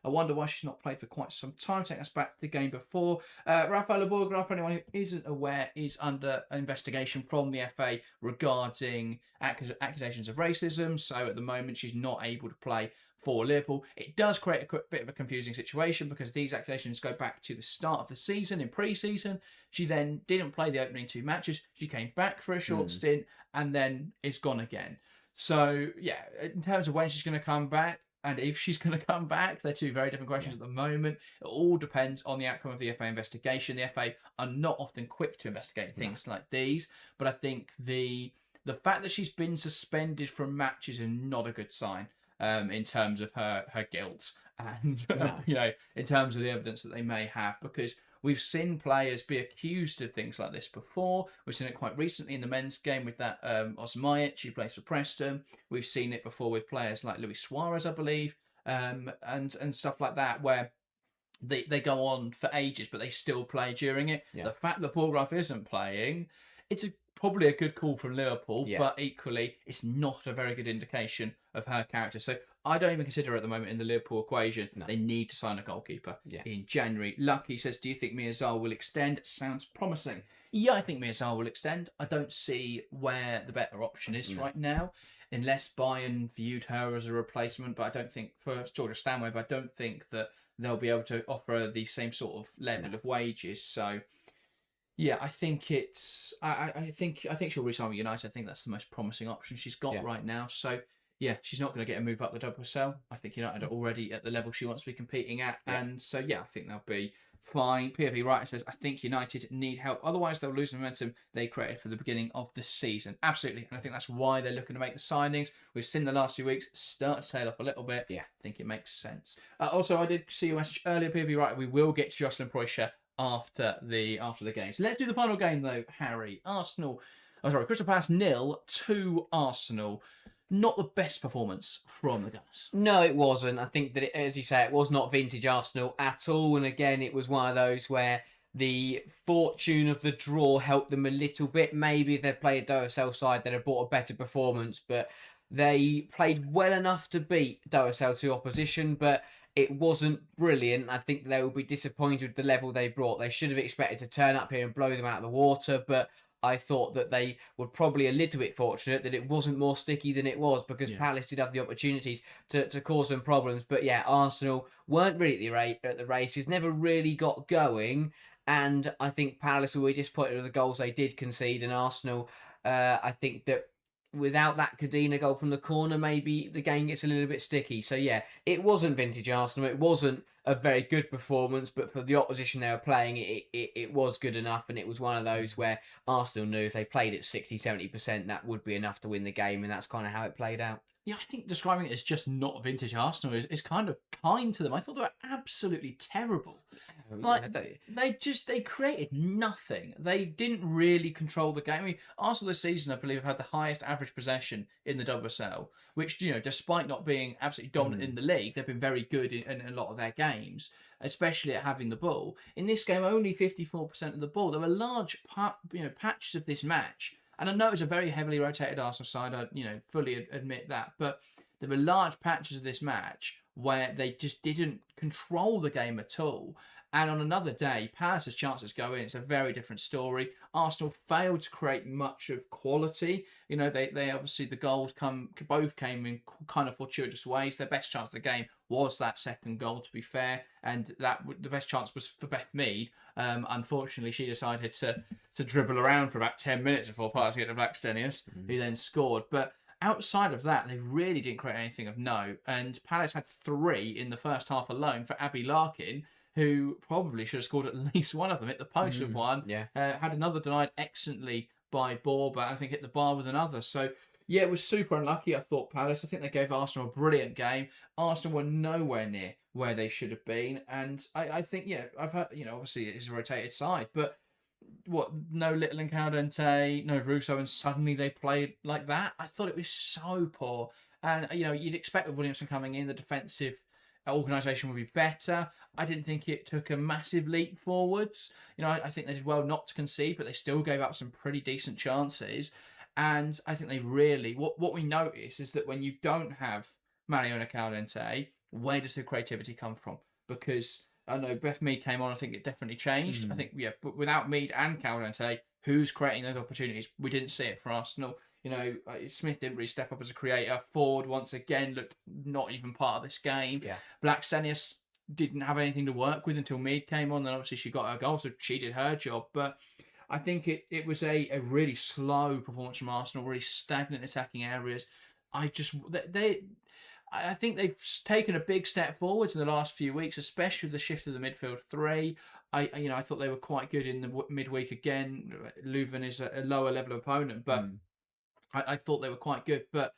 I wonder why she's not played for quite some time. Taking us back to the game before. Rafael Borgraf, for anyone who isn't aware, is under investigation from the FA regarding accusations of racism. So at the moment, she's not able to play for Liverpool. It does create a bit of a confusing situation because these accusations go back to the start of the season, in pre-season. She then didn't play the opening 2 matches. She came back for a short stint and then is gone again. So, yeah, in terms of when she's going to come back, and if she's going to come back, they're 2 very different questions at the moment. It all depends on the outcome of the FA investigation. The FA are not often quick to investigate things like these, but I think the fact that she's been suspended from matches is not a good sign in terms of her guilt and in terms of the evidence that they may have, because We've seen players be accused of things like this before. We've seen it quite recently in the men's game with that Osmajic, who plays for Preston. We've seen it before with players like Luis Suarez, I believe, and stuff like that, where they go on for ages, but they still play during it. Yeah. The fact that Paul Graf isn't playing, it's probably a good call from Liverpool, but equally, it's not a very good indication of her character. So I don't even consider her at the moment in the Liverpool equation. No. They need to sign a goalkeeper in January. Lucky says, do you think Miazal will extend? Sounds promising. Yeah, I think Miazal will extend. I don't see where the better option is right now, unless Bayern viewed her as a replacement. But I don't think, for Georgia Stanway, but I don't think that they'll be able to offer the same sort of level of wages. So, yeah, I think it's. I think she'll resign with United. I think that's the most promising option she's got right now. So, yeah, she's not going to get a move up the WSL. I think United are already at the level she wants to be competing at, and so I think they'll be fine. PFV Writer says, I think United need help. Otherwise, they'll lose the momentum they created for the beginning of the season. Absolutely. And I think that's why they're looking to make the signings. We've seen the last few weeks start to tail off a little bit. Yeah, I think it makes sense. Also, I did see your message earlier, PFV Writer. We will get to Jocelyn Prêcheur after the game. So let's do the final game, though, Harry. Crystal Palace 0-2 Arsenal. Not the best performance from the Gunners. No, it wasn't. I think that, as you say, it was not vintage Arsenal at all. And again, it was one of those where the fortune of the draw helped them a little bit. Maybe if they'd played a WSL side, they'd have brought a better performance. But they played well enough to beat WSL 2 opposition, but it wasn't brilliant. I think they will be disappointed with the level they brought. They should have expected to turn up here and blow them out of the water, but I thought that they were probably a little bit fortunate that it wasn't more sticky than it was, because Palace did have the opportunities to cause them problems. But yeah, Arsenal weren't really at the races, never really got going. And I think Palace will be disappointed with the goals they did concede. And Arsenal, I think that without that Cadena goal from the corner, maybe the game gets a little bit sticky. So yeah, it wasn't vintage Arsenal. It wasn't a very good performance, but for the opposition they were playing, it was good enough. And it was one of those where Arsenal knew if they played at 60-70%, that would be enough to win the game. And that's kind of how it played out. Yeah, I think describing it as just not vintage Arsenal is kind of kind to them. I thought they were absolutely terrible. Like, they created nothing. They didn't really control the game. I mean, Arsenal this season, I believe, have had the highest average possession in the WSL, which, despite not being absolutely dominant in the league, they've been very good in a lot of their games, especially at having the ball. In this game, only 54% of the ball. There were large patches of this match. And I know it's a very heavily rotated Arsenal side. I, fully admit that. But there were large patches of this match where they just didn't control the game at all. And on another day, Palace's chances go in. It's a very different story. Arsenal failed to create much of quality. They obviously, the goals both came in kind of fortuitous ways. Their best chance of the game was that second goal, to be fair. And the best chance was for Beth Mead. Unfortunately, she decided to dribble around for about 10 minutes before passing it to Blackstenius, who then scored. But outside of that, they really didn't create anything of note. And Palace had 3 in the first half alone for Abby Larkin, who probably should have scored at least one of them. Hit the post with one. Had another denied excellently by Ball, but I think hit the bar with another. So, yeah, it was super unlucky, I thought, Palace. I think they gave Arsenal a brilliant game. Arsenal were nowhere near where they should have been. And I think, I've heard, obviously it is a rotated side, but no Little and Caldente, no Russo, and suddenly they played like that? I thought it was so poor. And, you'd expect with Williamson coming in, the defensive organisation would be better. I didn't think it took a massive leap forwards. I think they did well not to concede, but they still gave up some pretty decent chances. And I think they really, what we notice is that when you don't have Mariona Caldente, where does the creativity come from? Because I know Beth Mead came on, I think it definitely changed. I think, but without Mead and Caldente, who's creating those opportunities? We didn't see it for Arsenal. Smith didn't really step up as a creator. Ford, once again, looked not even part of this game. Blackstenius didn't have anything to work with until Mead came on. Then obviously she got her goal, so she did her job. But I think it was a really slow performance from Arsenal, really stagnant attacking areas. I think they've taken a big step forwards in the last few weeks, especially with the shift of the midfield 3. I thought they were quite good in the midweek again. Leuven is a lower level opponent, but I thought they were quite good. But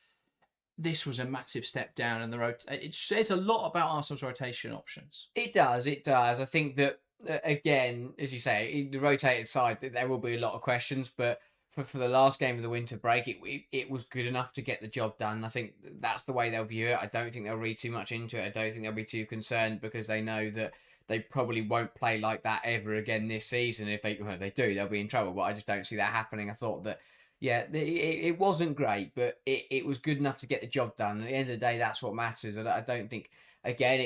this was a massive step down in the road. It says a lot about Arsenal's rotation options. It does. I think that again, as you say, the rotated side, there will be a lot of questions, but for the last game of the winter break, it was good enough to get the job done. I think that's the way they'll view it. I don't think they'll read too much into it. I don't think they'll be too concerned because they know that they probably won't play like that ever again this season. If they do, they'll be in trouble. But I just don't see that happening. I thought that, yeah, it wasn't great, but it was good enough to get the job done. And at the end of the day, that's what matters. I don't think, again,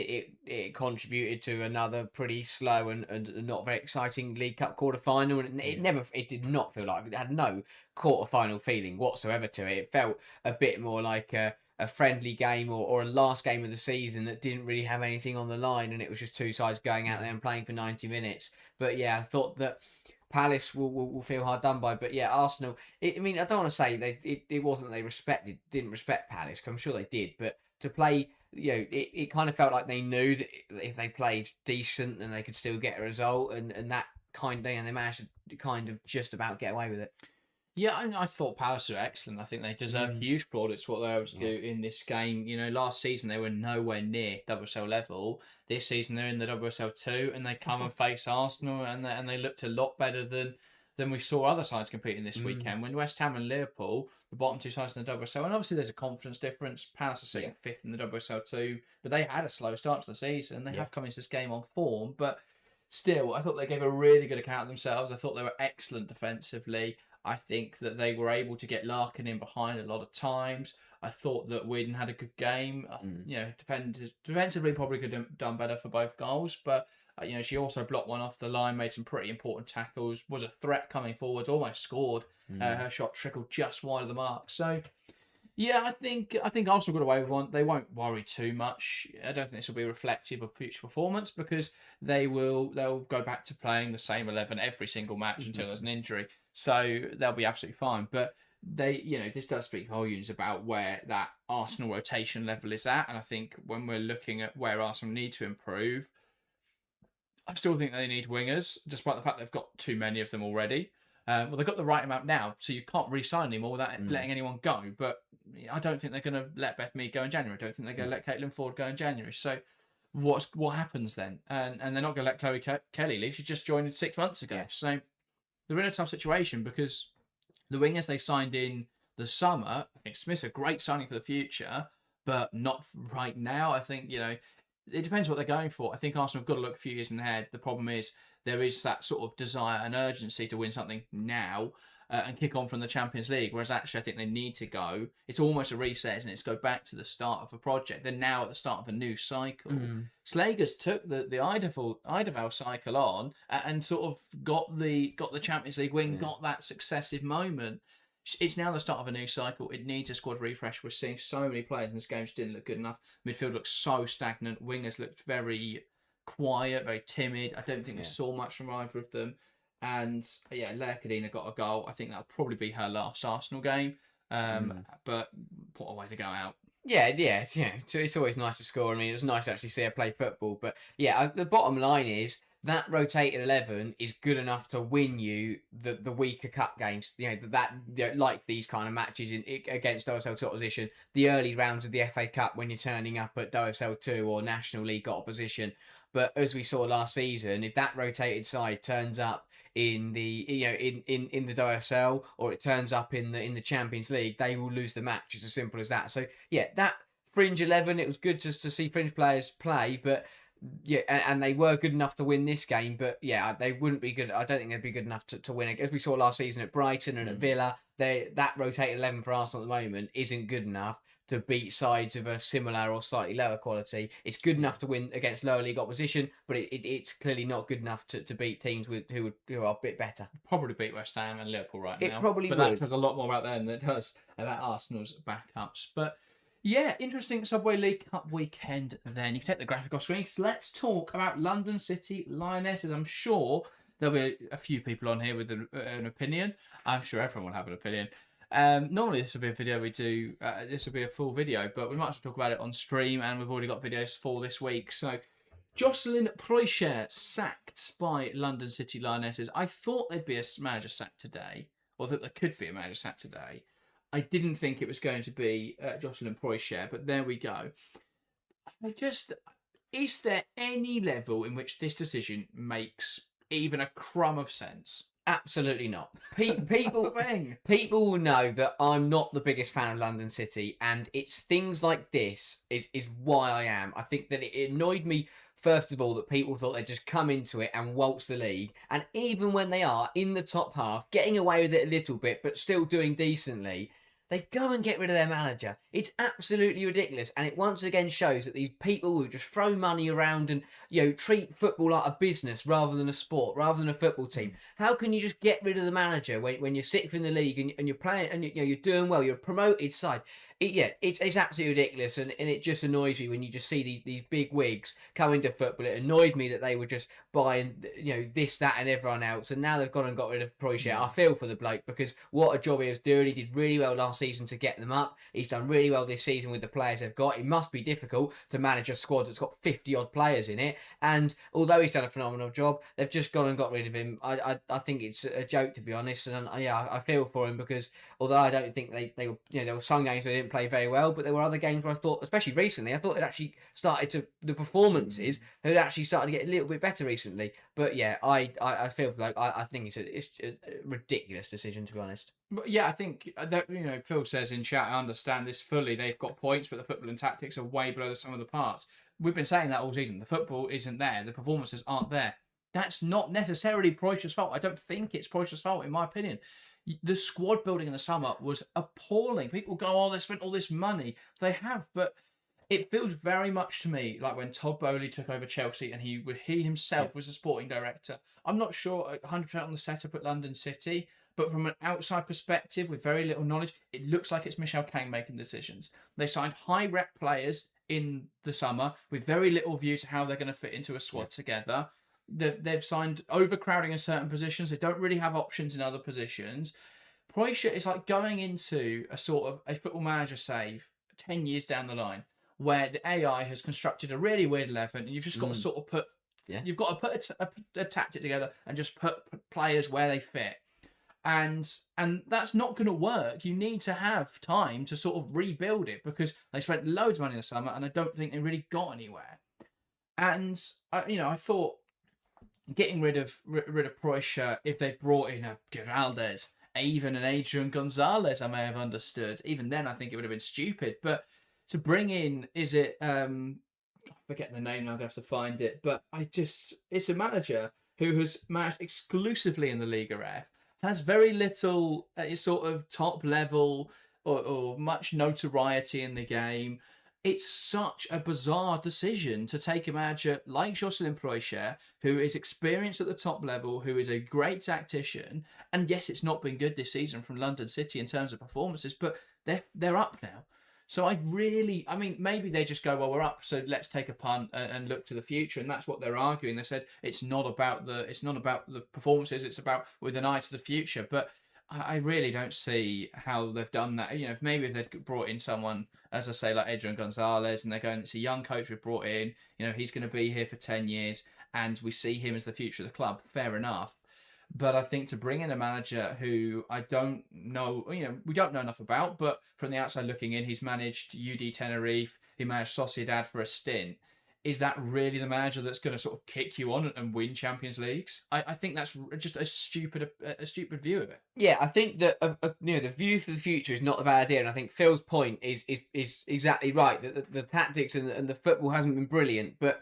it contributed to another pretty slow and not very exciting League Cup quarter final, and it did not feel like it had no quarter final feeling whatsoever to it. It felt a bit more like a friendly game or a last game of the season that didn't really have anything on the line, and it was just two sides going out there and playing for 90 minutes. But yeah, I thought that Palace will feel hard done by, but yeah, Arsenal. I mean, I don't want to say it wasn't that they didn't respect Palace, because I'm sure they did, but to play, it kind of felt like they knew that if they played decent, then they could still get a result, and that they managed to kind of just about get away with it. Yeah, I thought Palace were excellent. I think they deserve huge plaudits for what they were able to do in this game. Last season they were nowhere near WSL level. This season they're in the WSL 2, and they come and face Arsenal, and they looked a lot better than we saw other sides competing this weekend. When West Ham and Liverpool, the bottom two sides in the WSL, and obviously there's a confidence difference. Palace are sitting fifth in the WSL 2, but they had a slow start to the season. They have come into this game on form, but still, I thought they gave a really good account of themselves. I thought they were excellent defensively. I think that they were able to get Larkin in behind a lot of times. I thought that Whedon had a good game. Defensively probably could have done better for both goals, but she also blocked one off the line, made some pretty important tackles, was a threat coming forwards, almost scored. Her shot trickled just wide of the mark. So, yeah, I think Arsenal got away with one. They won't worry too much. I don't think this will be reflective of future performance, because they'll go back to playing the same 11 every single match until there's an injury. So they'll be absolutely fine. But this does speak volumes about where that Arsenal rotation level is at. And I think when we're looking at where Arsenal need to improve, I still think they need wingers, despite the fact they've got too many of them already. They've got the right amount now, so you can't re-sign anymore without letting anyone go. But I don't think they're going to let Beth Mead go in January. I don't think they're going to let Caitlin Ford go in January. So what happens then? And they're not going to let Chloe Kelly leave. She just joined 6 months ago. Yeah. So they're in a tough situation, because the wingers they signed in the summer, I think Smith's a great signing for the future, but not right now. I think, it depends what they're going for. I think Arsenal have got to look a few years ahead. The problem is there is that sort of desire and urgency to win something now and kick on from the Champions League, whereas actually I think they need to go. It's almost a reset, isn't it? It's go back to the start of a project. They're now at the start of a new cycle. Slagers took the Idavale cycle on and sort of got the Champions League win, got that successive moment. It's now the start of a new cycle. It needs a squad refresh. We're seeing so many players in this game just didn't look good enough. Midfield looks so stagnant. Wingers looked very quiet, very timid. I don't think we saw much from either of them. And Leah Kadina got a goal. I think that'll probably be her last Arsenal game. But what a way to go out. Yeah, it's always nice to score. I mean, it was nice to actually see her play football. But yeah, the bottom line is that rotated 11 is good enough to win you the weaker cup games. Like these kind of matches against WSL 2 opposition, the early rounds of the FA Cup when you're turning up at WSL 2 or National League opposition. But as we saw last season, if that rotated side turns up in the in the WSL, or it turns up in the Champions League, they will lose the match. It's as simple as that. So yeah, that fringe 11, it was good just to see fringe players play, but yeah, and they were good enough to win this game. But yeah, they wouldn't be good. I don't think they'd be good enough to win it. As we saw last season at Brighton and at Villa, that rotated 11 for Arsenal at the moment isn't good enough to beat sides of a similar or slightly lower quality. It's good enough to win against lower league opposition, but it's clearly not good enough to beat teams who are a bit better. Probably beat West Ham and Liverpool right now. It probably would. But that says a lot more about them than it does about Arsenal's backups. But yeah, interesting Subway League Cup weekend then. You can take the graphic off screen. Let's talk about London City Lionesses. I'm sure there'll be a few people on here with an opinion. I'm sure everyone will have an opinion. Normally this will be a video we do, this will be a full video, but we might as well talk about it on stream, and we've already got videos for this week. So, Jocelyn Prêcheur sacked by London City Lionesses. I thought there'd be a manager sack today, or that there could be a manager sack today. I didn't think it was going to be Jocelyn Prêcheur, but there we go. is there any level in which this decision makes even a crumb of sense? Absolutely not. That's People, the thing. people will know that I'm not the biggest fan of London City, and it's things like this is why I am. I think that it annoyed me, first of all, that people thought they'd just come into it and waltz the league, and even when they are in the top half, getting away with it a little bit, but still doing decently, they go and get rid of their manager. It's absolutely ridiculous, and it once again shows that these people who just throw money around and treat football like a business rather than a sport, rather than a football team. How can you just get rid of the manager when you're sixth in the league and you're playing and you're doing well, you're a promoted side? It's absolutely ridiculous, and it just annoys me when you just see these big wigs come into football. It annoyed me that they were just buying this, that, and everyone else, and now they've gone and got rid of Prêcheur. I feel for the bloke, because what a job he was doing. He did really well last season to get them up. He's done really well this season with the players they've got. It must be difficult to manage a squad that's got 50 odd players in it, and although he's done a phenomenal job, they've just gone and got rid of him. I think it's a joke, to be honest, and I feel for him, because although I don't think they were, there were some games where they didn't play very well, but there were other games where I thought, especially recently, I thought it actually the performances had actually started to get a little bit better recently. But yeah, I feel like I think it's a ridiculous decision, to be honest. But yeah, I think that Phil says in chat, I understand this fully. They've got points, but the football and tactics are way below the sum of the parts. We've been saying that all season. The football isn't there. The performances aren't there. That's not necessarily Preucher's fault. I don't think it's Preucher's fault, in my opinion. The squad building in the summer was appalling. People go, oh, they spent all this money. They have, but it feels very much to me like when Todd Boehly took over Chelsea and he himself was the sporting director. I'm not sure 100% on the setup at London City, but from an outside perspective with very little knowledge, it looks like it's Michel Caine making decisions. They signed high rep players in the summer with very little view to how they're going to fit into a squad together. They've signed overcrowding in certain positions. They don't really have options in other positions. Preucher is like going into a sort of a football manager save 10 years down the line, where the AI has constructed a really weird 11, and you've just got to sort of put, you've got to put a tactic together and just put players where they fit. And that's not going to work. You need to have time to sort of rebuild it, because they spent loads of money in the summer and I don't think they really got anywhere. And I thought getting rid of Preucher, if they brought in a Giraldes, even an Adrian Gonzalez, I may have understood. Even then, I think it would have been stupid. But to bring in, I forget the name now, I'm going to have to find it. But it's a manager who has managed exclusively in the Liga F, has very little sort of top level or much notoriety in the game. It's such a bizarre decision to take a manager like Jocelyn Prêcheur, who is experienced at the top level, who is a great tactician. And yes, it's not been good this season from London City in terms of performances, but they're up now. So maybe they just go, well, we're up, so let's take a punt and look to the future. And that's what they're arguing. They said it's not about the performances, it's about with an eye to the future. But I really don't see how they've done that. If they'd brought in someone, as I say, like Adrian Gonzalez, and they're going, it's a young coach we've brought in, he's going to be here for 10 years, and we see him as the future of the club, fair enough. But I think to bring in a manager who I don't know, we don't know enough about, but from the outside looking in, he's managed UD Tenerife, he managed Sociedad for a stint. Is that really the manager that's going to sort of kick you on and win Champions Leagues? I think that's just a stupid view of it. Yeah, I think that the view for the future is not a bad idea, and I think Phil's point is exactly right. That the tactics and the football hasn't been brilliant, but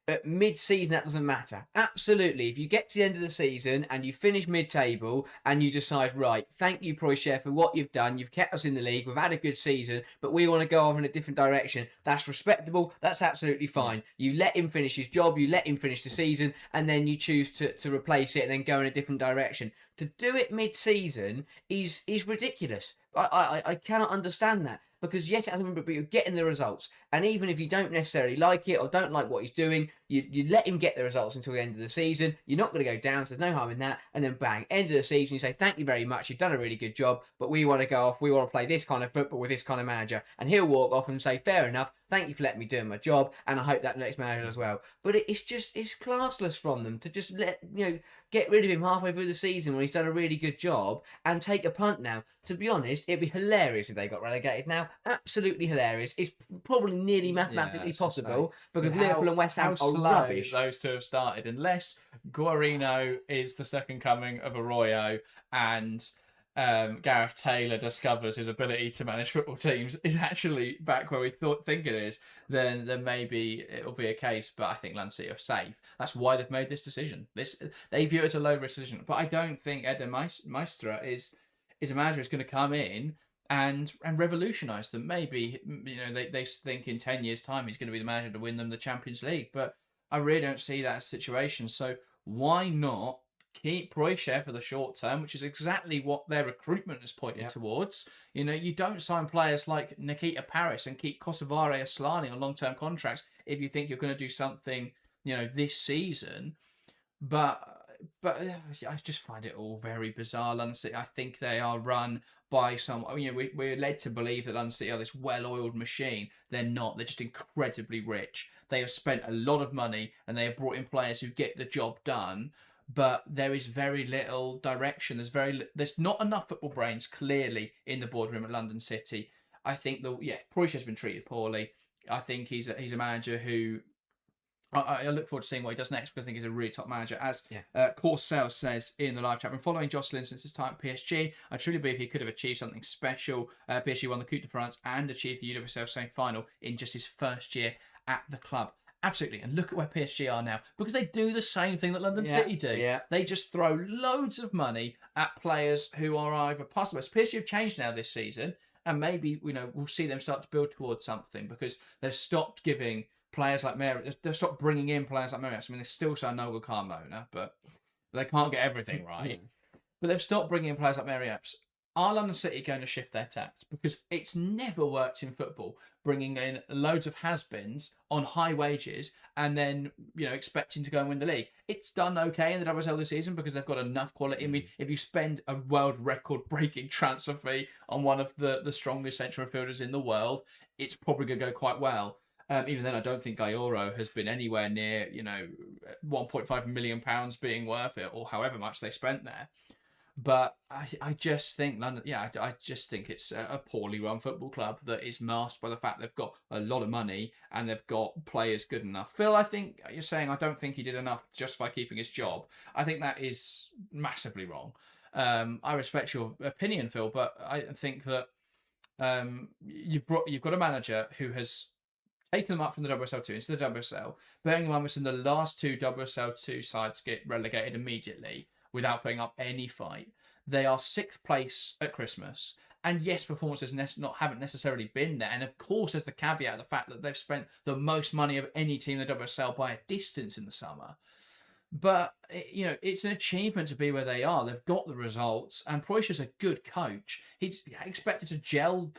at mid-season that doesn't matter. Absolutely, if you get to the end of the season and you finish mid-table and you decide, right, thank you Preucheur for what you've done, you've kept us in the league, we've had a good season, but we want to go off in a different direction, that's respectable, that's absolutely fine. You let him finish his job, you let him finish the season, and then you choose to replace it and then go in a different direction. To do it mid-season is ridiculous. I cannot understand that. Because yes, I remember, but you're getting the results, and even if you don't necessarily like it or don't like what he's doing, you let him get the results until the end of the season. You're not going to go down, so there's no harm in that. And then bang, end of the season, you say thank you very much, you've done a really good job, but we want to go off. We want to play this kind of football with this kind of manager, and he'll walk off and say fair enough. Thank you for letting me do my job, and I hope that next manager as well. But it's classless from them to just get rid of him halfway through the season when he's done a really good job and take a punt now. To be honest, it'd be hilarious if they got relegated now. Absolutely hilarious. It's probably nearly mathematically possible because Liverpool and West Ham are rubbish. Those two have started, unless Guarino is the second coming of Arroyo and Gareth Taylor discovers his ability to manage football teams is actually back where we think it is, then maybe it'll be a case. But I think London City are safe. That's why they've made this decision. They view it as a low risk decision. But I don't think Eder Maestra is a manager who's going to come in and revolutionise them. Maybe they think in 10 years' time he's going to be the manager to win them the Champions League. But I really don't see that situation. So why not keep Prêcheur for the short term, which is exactly what their recruitment has pointed towards. You don't sign players like Nikita Paris and keep Kosovare Asllani on long-term contracts if you think you're going to do something, this season. But I just find it all very bizarre. London City, I think they are run by some. We're led to believe that London City are this well-oiled machine. They're not. They're just incredibly rich. They have spent a lot of money and they have brought in players who get the job done. But there is very little direction. There's not enough football brains clearly in the boardroom at London City. I think Preusch's been treated poorly. I think he's a manager who I look forward to seeing what he does next because I think he's a really top manager. As Corsell says in the live chat, I've been following Jocelyn since his time at PSG. I truly believe he could have achieved something special. PSG won the Coupe de France and achieved the UWSL semi-final in just his first year at the club. Absolutely, and look at where PSG are now because they do the same thing that London City do. Yeah. They just throw loads of money at players who are either past the best. PSG have changed now this season, and maybe we'll see them start to build towards something because they've stopped giving players like Mary. They've stopped bringing in players like Mary. I mean, they still sign Noel Carmona, but they can't get everything right. But they've stopped bringing in players like Mary Epps. Are London City going to shift their tact? Because it's never worked in football, bringing in loads of has-beens on high wages and then, expecting to go and win the league. It's done okay in the WSL this season because they've got enough quality. I mean, if you spend a world record-breaking transfer fee on one of the strongest central midfielders in the world, it's probably going to go quite well. Even then, I don't think Gayoro has been anywhere near, £1.5 million being worth it or however much they spent there. But I just think London, I just think it's a poorly run football club that is masked by the fact they've got a lot of money and they've got players good enough. Phil, I think you're saying I don't think he did enough to justify keeping his job. I think that is massively wrong. I respect your opinion, Phil, but I think that you've got a manager who has taken them up from the WSL2 into the WSL, bearing in mind we've seen the last two WSL2 sides get relegated immediately without putting up any fight. They are 6th place at Christmas. And yes, performances haven't necessarily been there. And of course, there's the caveat of the fact that they've spent the most money of any team in the WSL by a distance in the summer. But, it's an achievement to be where they are. They've got the results. And Preusch's a good coach. He's expected to gel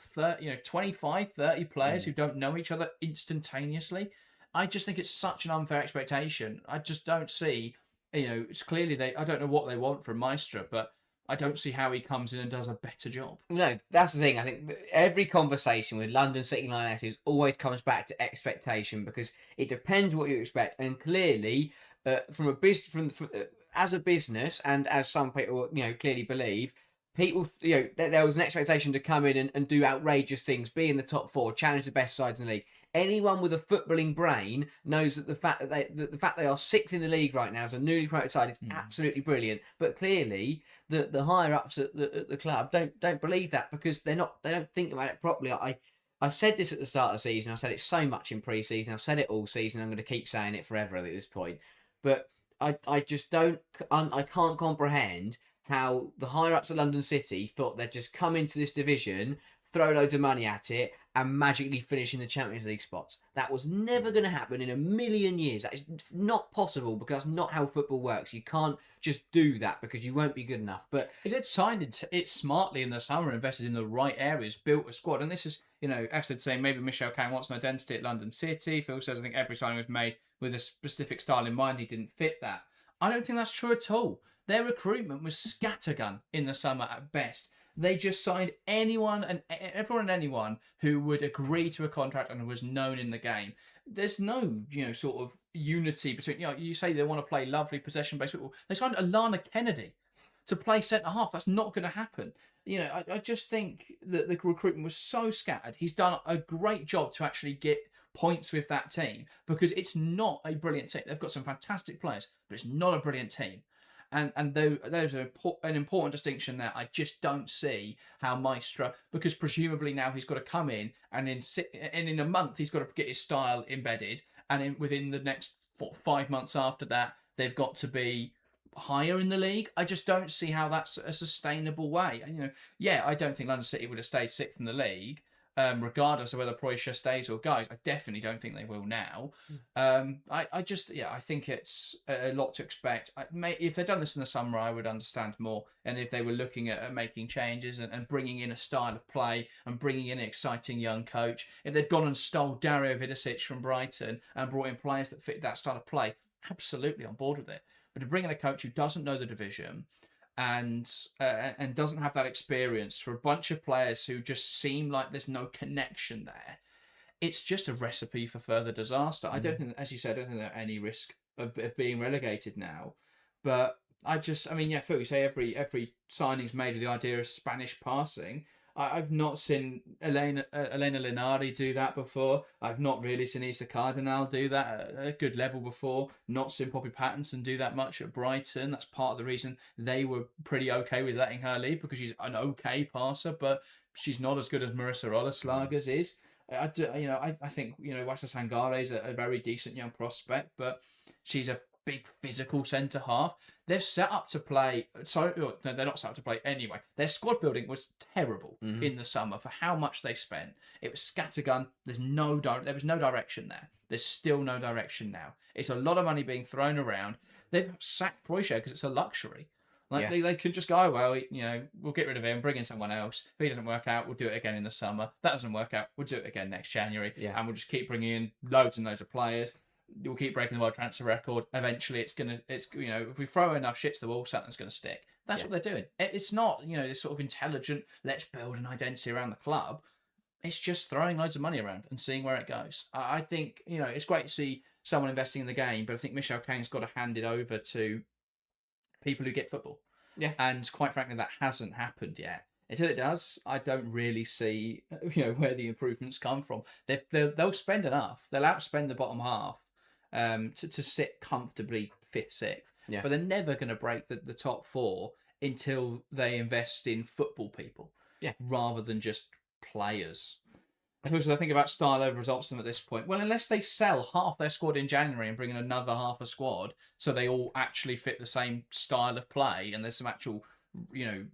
25, 30 players who don't know each other instantaneously. I just think it's such an unfair expectation. I just don't see... it's clearly I don't know what they want from Maestra, but I don't see how he comes in and does a better job. No, that's the thing. I think every conversation with London City Lionesses always comes back to expectation because it depends what you expect. And clearly, as a business and as some people, clearly believe, people, there was an expectation to come in and do outrageous things, be in the top 4, challenge the best sides in the league. Anyone with a footballing brain knows that the fact they are 6th in the league right now as a newly promoted side is absolutely brilliant. But clearly, the higher ups at the club don't believe that because they don't think about it properly. I said this at the start of the season. I said it so much in pre-season. I've said it all season. I'm going to keep saying it forever at this point. But I just don't. I can't comprehend how the higher ups at London City thought they'd just come into this division, throw loads of money at it, and magically finish in the Champions League spots. That was never going to happen in a million years. That is not possible because that's not how football works. You can't just do that because you won't be good enough. But it had signed it smartly in the summer, invested in the right areas, built a squad. And this is, F saying maybe Michel Kang wants an identity at London City. Phil says I think every signing was made with a specific style in mind. He didn't fit that. I don't think that's true at all. Their recruitment was scattergun in the summer at best. They just signed anyone and anyone who would agree to a contract and was known in the game. There's no, sort of unity between, you say they want to play lovely possession-based football. They signed Alana Kennedy to play centre-half. That's not going to happen. I just think that the recruitment was so scattered. He's done a great job to actually get points with that team because it's not a brilliant team. They've got some fantastic players, but it's not a brilliant team. And there's an important distinction there. I just don't see how Maestro, because presumably now he's got to come in and in a month he's got to get his style embedded, and within the next 5 months after that they've got to be higher in the league. I just don't see how that's a sustainable way. And, I don't think London City would have stayed 6th in the league. Regardless of whether Prêcheur stays or goes, I definitely don't think they will now. I think it's a lot to expect. If they'd done this in the summer, I would understand more. And if they were looking at making changes and bringing in a style of play and bringing in an exciting young coach, if they'd gone and stole Dario Vidicic from Brighton and brought in players that fit that style of play, absolutely on board with it. But to bring in a coach who doesn't know the division and doesn't have that experience for a bunch of players who just seem like there's no connection there, it's just a recipe for further disaster. I don't think, as you said, I don't think there's any risk of being relegated now. But Phil, you say every signing's made with the idea of Spanish passing. I've not seen Elena Linari do that before. I've not really seen Isa Cardinal do that at a good level before. Not seen Poppy Pattinson do that much at Brighton. That's part of the reason they were pretty okay with letting her leave, because she's an okay passer, but she's not as good as Marissa Olaslagers is. I think, Wasa Sangare is a very decent young prospect, but she's a big physical centre half. They're set up to play. No, they're not set up to play anyway. Their squad building was terrible in the summer for how much they spent. It was scattergun. There was no direction there. There's still no direction now. It's a lot of money being thrown around. They've sacked Prêcheur because it's a luxury. They could just go, well, we'll get rid of him, bring in someone else. If he doesn't work out, we'll do it again in the summer. That doesn't work out, we'll do it again next January. Yeah. And we'll just keep bringing in loads and loads of players. We'll keep breaking the world transfer record. Eventually, if we throw enough shit to the wall, something's going to stick. That's what they're doing. It's not, this sort of intelligent, let's build an identity around the club. It's just throwing loads of money around and seeing where it goes. I think, it's great to see someone investing in the game, but I think Michel Cain's got to hand it over to people who get football. Yeah. And quite frankly, that hasn't happened yet. Until it does, I don't really see, where the improvements come from. They'll spend enough. They'll outspend the bottom half to sit comfortably 5th, 6th. Yeah. But they're never going to break the top 4 until they invest in football people. Yeah. Rather than just players. Because I think about style over results at this point. Well, unless they sell half their squad in January and bring in another half a squad, so they all actually fit the same style of play and there's some actual,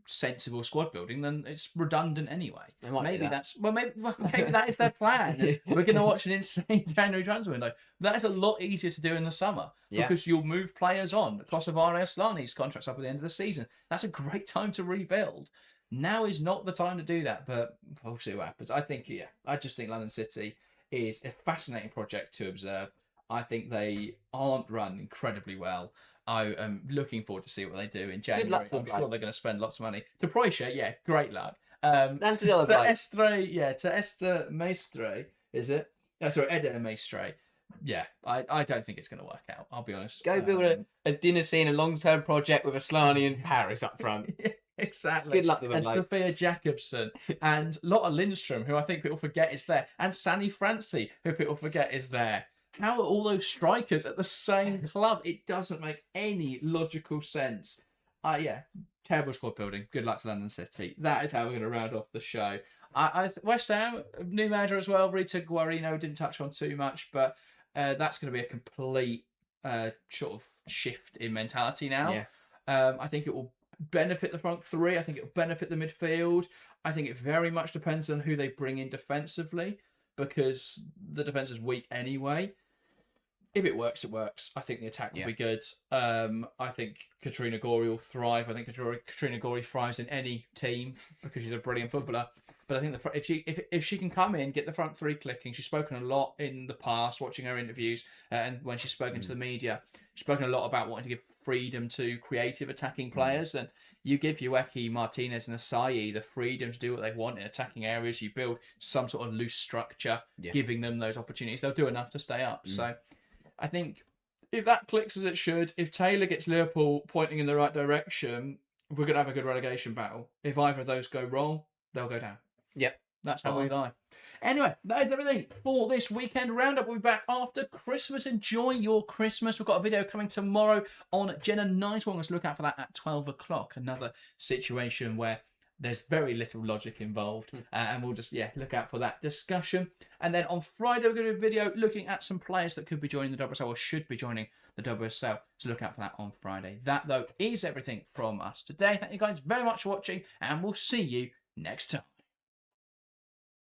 sensible squad building, then it's redundant anyway. Maybe that is their plan. We're going to watch an insane January transfer window. That is a lot easier to do in the summer because you'll move players on. Kosovar Aslani's contract's up at the end of the season. That's a great time to rebuild. Now is not the time to do that, but we'll see what happens. I just think London City is a fascinating project to observe. I think they aren't run incredibly well. I am looking forward to see what they do in January. Good luck to I'm them, sure they're going to spend lots of money. To Prêcheur, great luck. And to the other guy. To Esther Maestre, is it? Oh, sorry, Eder Maestre. Yeah, I don't think it's going to work out, I'll be honest. Go build a dinner scene, a long-term project with Aslani in Paris up front. Exactly. Good luck with them, and mate. Sophia Jacobson and Lotta Lindstrom, who I think people forget is there, and Sani Franci, who people forget is there. How are all those strikers at the same club? It doesn't make any logical sense. Terrible squad building. Good luck to London City. That is how we're going to round off the show. West Ham, new manager as well. Rita Guarino didn't touch on too much, but that's going to be a complete sort of shift in mentality now. Yeah. I think it will benefit the front 3. I think it will benefit the midfield. I think it very much depends on who they bring in defensively, because the defence is weak anyway. If it works, it works. I think the attack will be good. I think Katrina Gori will thrive. I think Katrina Gori thrives in any team because she's a brilliant footballer. But I think if she can come in, get the front 3 clicking. She's spoken a lot in the past, watching her interviews, and when she's spoken to the media, she's spoken a lot about wanting to give freedom to creative attacking players. And You give Ueki, Martinez, and Asayi the freedom to do what they want in attacking areas. You build some sort of loose structure, giving them those opportunities. They'll do enough to stay up. So I think if that clicks as it should, if Taylor gets Liverpool pointing in the right direction, we're going to have a good relegation battle. If either of those go wrong, they'll go down. Yep. That's how we lie. Anyway, that is everything for this weekend roundup. We'll be back after Christmas. Enjoy your Christmas. We've got a video coming tomorrow on Jenna Night. Let's look out for that at 12 o'clock. Another situation where there's very little logic involved. And we'll just, look out for that discussion. And then on Friday, we're going to do a video looking at some players that could be joining the WSL or should be joining the WSL. So look out for that on Friday. That, though, is everything from us today. Thank you guys very much for watching, and we'll see you next time.